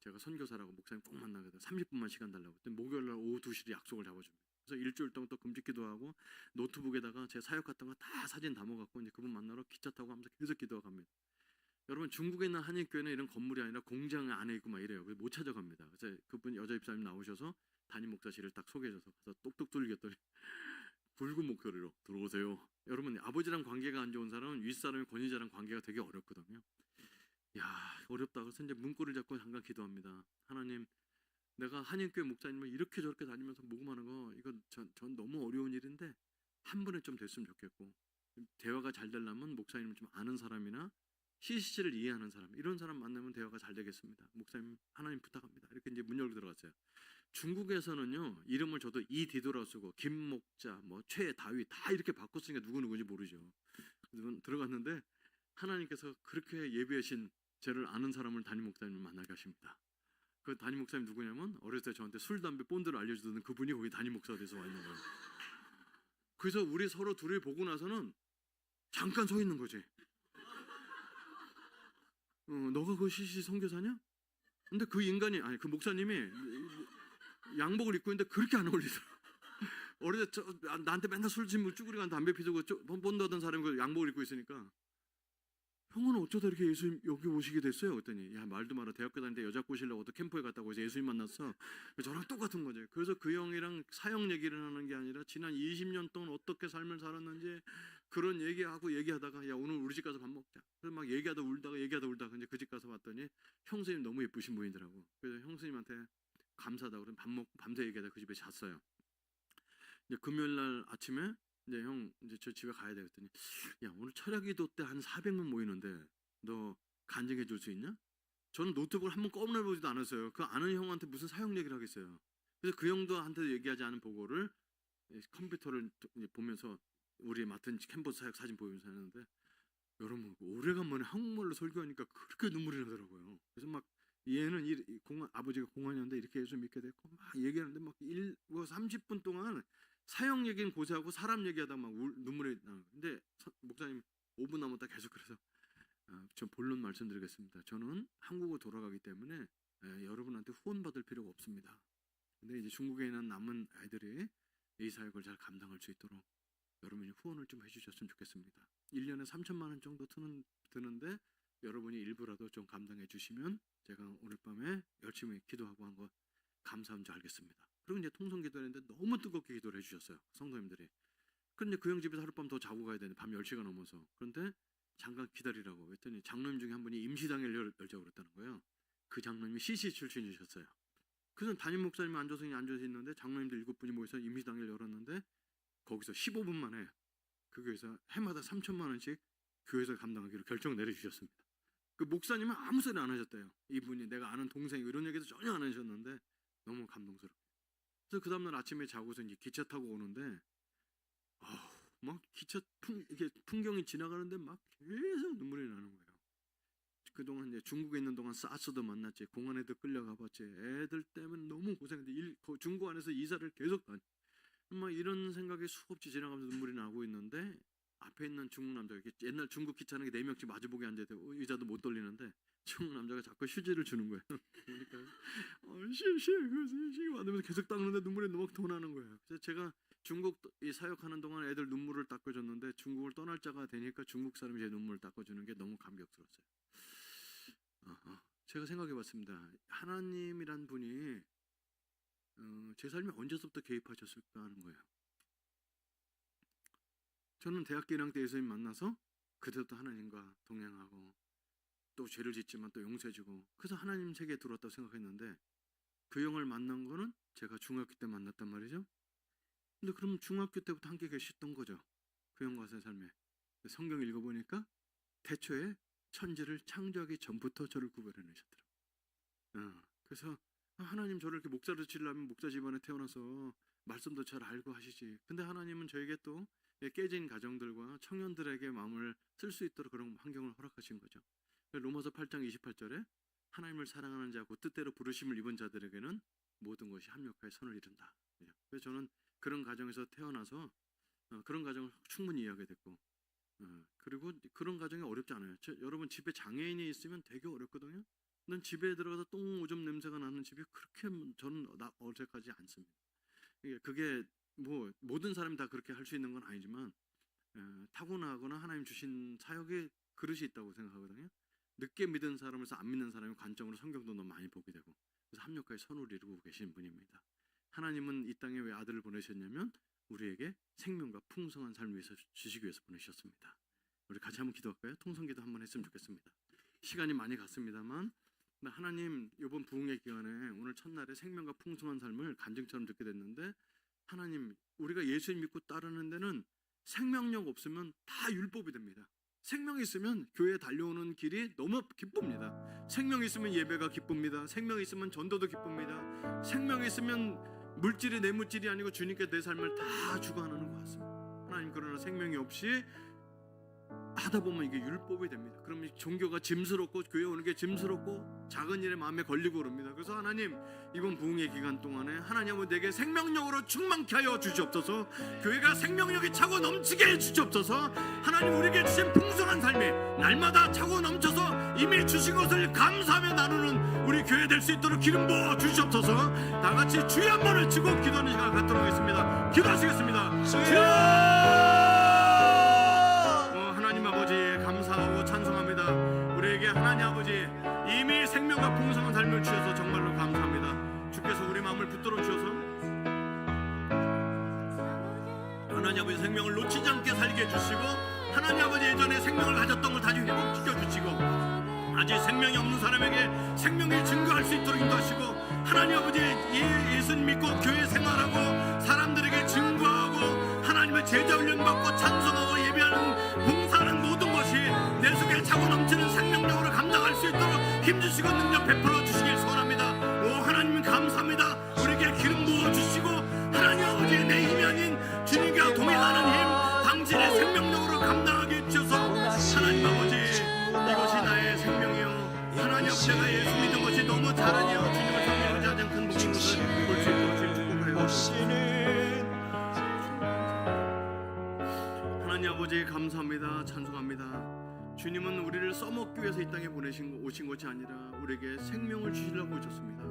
제가 선교사라고 목사님 꼭 만나게 돼 30분만 시간 달라고. 그때 목요일날 오후 2시에 약속을 잡아줍니다. 그래서 일주일 동안 또 금식기도 하고 노트북에다가 제 사역 같은 거 다 사진 담아갖고 이제 그분 만나러 기차 타고 하면서 계속 기도하고 갑니다. 여러분 중국에 있는 한인교회는 이런 건물이 아니라 공장 안에 있고 막 이래요. 그래서 못 찾아갑니다. 그래서 그분 여자 집사님 나오셔서 담임 목사실을 딱 소개해줘서 가서 똑똑 뚫리겠더니 붉은 목소리로 들어오세요. 여러분 아버지랑 관계가 안 좋은 사람은 윗사람의 권위자랑 관계가 되게 어렵거든요. 야 어렵다. 그래서 이제 문구를 잡고 잠깐 기도합니다. 하나님 내가 한인교회 목사님을 이렇게 저렇게 다니면서 모금하는 거 이건 전 너무 어려운 일인데 한 번에 좀 됐으면 좋겠고 대화가 잘 되려면 목사님을 좀 아는 사람이나 CCC를 이해하는 사람 이런 사람 만나면 대화가 잘 되겠습니다. 목사님 하나님 부탁합니다. 이렇게 이제 문 열고 들어갔어요. 중국에서는요 이름을 저도 이디도라 쓰고 김목자 뭐 최다위 다 이렇게 바꿨으니까 누구누구인지 모르죠. 들어갔는데 하나님께서 그렇게 예비하신 저를 아는 사람을 담임 목사님을 만나게 하십니다. 그 담임 목사님 누구냐면 어렸을 때 저한테 술, 담배, 본드를 알려주던 그분이 거기 담임 목사가 돼서 와 있는 거예요. 그래서 우리 서로 둘이 보고 나서는 잠깐 서 있는 거지. 너가 그 CC 선교사냐? 근데 그 인간이 아니 그 목사님이 양복을 입고 있는데 그렇게 안 어울리더라. 어렸을 때 나한테 맨날 술 지금 쭈그리고 담배 피우고 본드 하던 사람이 그 양복을 입고 있으니까 형은 어쩌다 이렇게 예수님 여기 오시게 됐어요? 그랬더니 야 말도 마라. 대학교 다닐 때 여자 꼬시려고 또 캠프에 갔다고 해서 예수님 만났어. 저랑 똑같은 거죠. 그래서 그 형이랑 사역 얘기를 하는 게 아니라 지난 20년 동안 어떻게 삶을 살았는지 그런 얘기하다가 야 오늘 우리 집 가서 밥 먹자. 그래서 막 얘기하다 울다가 이제 그 집 가서 봤더니 형수님 너무 예쁘신 분이더라고. 그래서 형수님한테 감사하다고 그래서 밥 먹고 밤새 얘기하다 그 집에 잤어요. 이제 금요일 날 아침에 이제 형 이제 저 집에 가야 되겠더니 야 오늘 철야기도 때 한 400명 모이는데 너 간증해 줄 수 있냐? 저는 노트북을 한번 꺼내보지도 않았어요. 그 아는 형한테 무슨 사역 얘기를 하겠어요. 그래서 그 형도한테 얘기하지 않은 보고를 컴퓨터를 보면서 우리 맡은 캠퍼스 사역 사진 보면서 하는데 여러분 오래간만에 한국말로 설교하니까 그렇게 눈물이 나더라고요. 그래서 막 얘는 아버지가 공안이었는데 이렇게 예수 믿게 됐고 막 얘기하는데 막 30분 동안 사역 얘기는 고사하고 사람 얘기하다 막 눈물이 나. 근데 목사님 5분 남았다 계속 그래서 저 본론 말씀드리겠습니다. 저는 한국으로 돌아가기 때문에 여러분한테 후원 받을 필요가 없습니다. 근데 이제 중국에 있는 남은 아이들이 이 사역을 잘 감당할 수 있도록 여러분이 후원을 좀 해주셨으면 좋겠습니다. 1년에 3천만 원 정도 드는데 여러분이 일부라도 좀 감당해 주시면 제가 오늘 밤에 열심히 기도하고 한 거 감사한 줄 알겠습니다. 그리고 이제 통성 기도했는데 너무 뜨겁게 기도를 해주셨어요. 성도님들이. 그런데 그 형 집에서 하룻밤 더 자고 가야 되는데 밤 10시가 넘어서. 그런데 잠깐 기다리라고 했더니 장로님 중에 한 분이 임시당일 열자고 그랬다는 거예요. 그 장로님이 CC 출신이셨어요. 그래서 담임 목사님이 앉아서 있는데 장로님들 7분이 모여서 임시당일 열었는데 거기서 15분 만에 그 교회에서 해마다 3천만 원씩 교회에서 감당하기로 결정 내려주셨습니다. 그 목사님은 아무 소리 안 하셨대요. 이분이 내가 아는 동생이 이런 얘기도 전혀 안 하셨는데 너무 감동스럽고. 그래서 그 다음날 아침에 자고서 이제 기차 타고 오는데 막 기차 이렇게 풍경이 지나가는데 막 계속 눈물이 나는 거예요. 그동안 이제 중국에 있는 동안 사스도 만났지, 공안에도 끌려가봤지, 애들 때문에 너무 고생했는데 중국 안에서 이사를 계속 다니. 막 이런 생각이 수없이 지나가면서 눈물이 나고 있는데 앞에 있는 중국 남자가 옛날 중국 기차는 4명씩 마주보게 앉아있고 의자도 못 돌리는데 중국 남자가 자꾸 휴지를 주는 거예요. 그러니까 시시 받으면서 계속 닦는데 눈물이 너무 더 나는 거예요. 그래서 제가 중국 이 사역하는 동안 애들 눈물을 닦아줬는데 중국을 떠날 자가 되니까 중국 사람이 제 눈물을 닦아주는 게 너무 감격스러웠어요. 제가 생각해봤습니다. 하나님이란 분이 제 삶에 언제부터 개입하셨을까 하는 거예요. 저는 대학교 1학년 때 예수님 만나서 그때부터 하나님과 동행하고 또 죄를 짓지만 또 용서해주고 그래서 하나님 세계에 들어왔다고 생각했는데 그 영을 만난 거는 제가 중학교 때 만났단 말이죠. 근데 그럼 중학교 때부터 함께 계셨던 거죠. 그 영과의 삶에. 성경 읽어보니까 태초에 천지를 창조하기 전부터 저를 구별해내셨더라고요. 그래서 하나님 저를 이렇게 목사로 치려면 목사 집안에 태어나서 말씀도 잘 알고 하시지. 근데 하나님은 저에게 또 깨진 가정들과 청년들에게 마음을 쓸 수 있도록 그런 환경을 허락하신 거죠. 로마서 8장 28절에 하나님을 사랑하는 자고 뜻대로 부르심을 입은 자들에게는 모든 것이 합력하여 선을 이룬다. 그래서 저는 그런 가정에서 태어나서 그런 가정을 충분히 이해하게 됐고 그리고 그런 가정이 어렵지 않아요. 여러분 집에 장애인이 있으면 되게 어렵거든요. 난 집에 들어가서 똥 오줌 냄새가 나는 집이 그렇게 저는 어색하지 않습니다. 그게 뭐 모든 사람이 다 그렇게 할 수 있는 건 아니지만 타고나거나 하나님 주신 사역에 그릇이 있다고 생각하거든요. 늦게 믿은 사람에서 안 믿는 사람의 관점으로 성경도 너무 많이 보게 되고 그래서 합력하여 선을 이루고 계신 분입니다. 하나님은 이 땅에 왜 아들을 보내셨냐면 우리에게 생명과 풍성한 삶을 위해서 주시기 위해서 보내셨습니다. 우리 같이 한번 기도할까요? 통성기도 한번 했으면 좋겠습니다. 시간이 많이 갔습니다만 하나님 이번 부흥의 기간에 오늘 첫날에 생명과 풍성한 삶을 간증처럼 듣게 됐는데 하나님 우리가 예수 믿고 따르는 데는 생명력 없으면 다 율법이 됩니다. 생명이 있으면 교회에 달려오는 길이 너무 기쁩니다. 생명이 있으면 예배가 기쁩니다. 생명이 있으면 전도도 기쁩니다. 생명이 있으면 물질이 내 물질이 아니고 주님께 내 삶을 다 주고 하는 것 같습니다. 하나님 그러나 생명이 없이 하다 보면 이게 율법이 됩니다. 그럼 종교가 짐스럽고 교회 오는 게 짐스럽고 작은 일에 마음에 걸리고 그럽니다. 그래서 하나님 이번 부흥의 기간 동안에 하나님은 내게 생명력으로 충만케 하여 주시옵소서. 교회가 생명력이 차고 넘치게 해 주시옵소서. 하나님 우리에게 주신 풍성한 삶이 날마다 차고 넘쳐서 이미 주신 것을 감사하며 나누는 우리 교회 될 수 있도록 기름 부어 주시옵소서. 다 같이 주여 한번 외치고 기도하는 시간 갖도록 하겠습니다. 기도하시겠습니다. 주여! 하나님 아버지 감사하고 찬송합니다. 우리에게 하나님 아버지 이미 생명과 풍성한 삶을 주셔서 정말로 감사합니다. 주께서 우리 마음을 붙들어 주셔서 하나님 아버지 생명을 놓치지 않게 살게 해주시고 하나님 아버지 예전에 생명을 가졌던 걸 다시 회복시켜 주시고 아직 생명이 없는 사람에게 생명을 증거할 수 있도록 인도하시고 하나님 아버지 예수님 믿고 교회 생활하고 사람들에게 증거하고 하나님의 제자 훈련 받고 찬송하고 예배하는 봉사하는 모든 것이 내 속에 차고 넘치는 생명력으로 감당할 수 있도록 힘주시고 능력 베풀어 주시길 소원합니다. 오 하나님 감사합니다. 우리에게 기름 부어 주시고 하나님 아버지 내 힘이 아닌 주님과 동행하는 힘 당신의 생명력으로 감당하게 해주셔서 하나님 아버지 이것이 나의 생명이요 하나님 아버지 제가 예수 믿는 것이 너무 잘하니요 주님을 섬기는 가장 큰 복인 것을 볼 수 있도록 주님 축복하여 주시옵소서. 하나님 아버지 감사합니다. 찬송합니다. 주님은 우리를 써먹기 위해서 이 땅에 오신 것이 아니라 우리에게 생명을 주시려고 오셨습니다.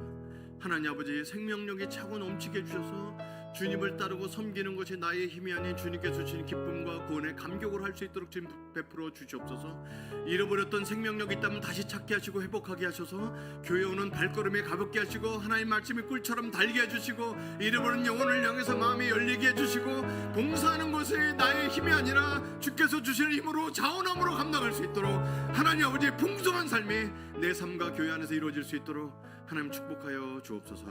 하나님 아버지 생명력이 차고 넘치게 해주셔서 주님을 따르고 섬기는 것이 나의 힘이 아닌 주님께서 주신 기쁨과 구원의 감격을 할 수 있도록 주님 베풀어 주시옵소서. 잃어버렸던 생명력이 있다면 다시 찾게 하시고 회복하게 하셔서 교회 오는 발걸음에 가볍게 하시고 하나님 말씀이 꿀처럼 달게 해주시고 잃어버린 영혼을 향해서 마음이 열리게 해주시고 봉사하는 것이 나의 힘이 아니라 주께서 주시는 힘으로 자원함으로 감당할 수 있도록 하나님 아버지 풍성한 삶이 내 삶과 교회 안에서 이루어질 수 있도록 하나님 축복하여 주옵소서.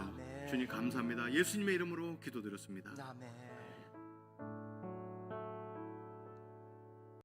주님 감사합니다. 예수님의 이름으로 기도드렸습니다. 아멘.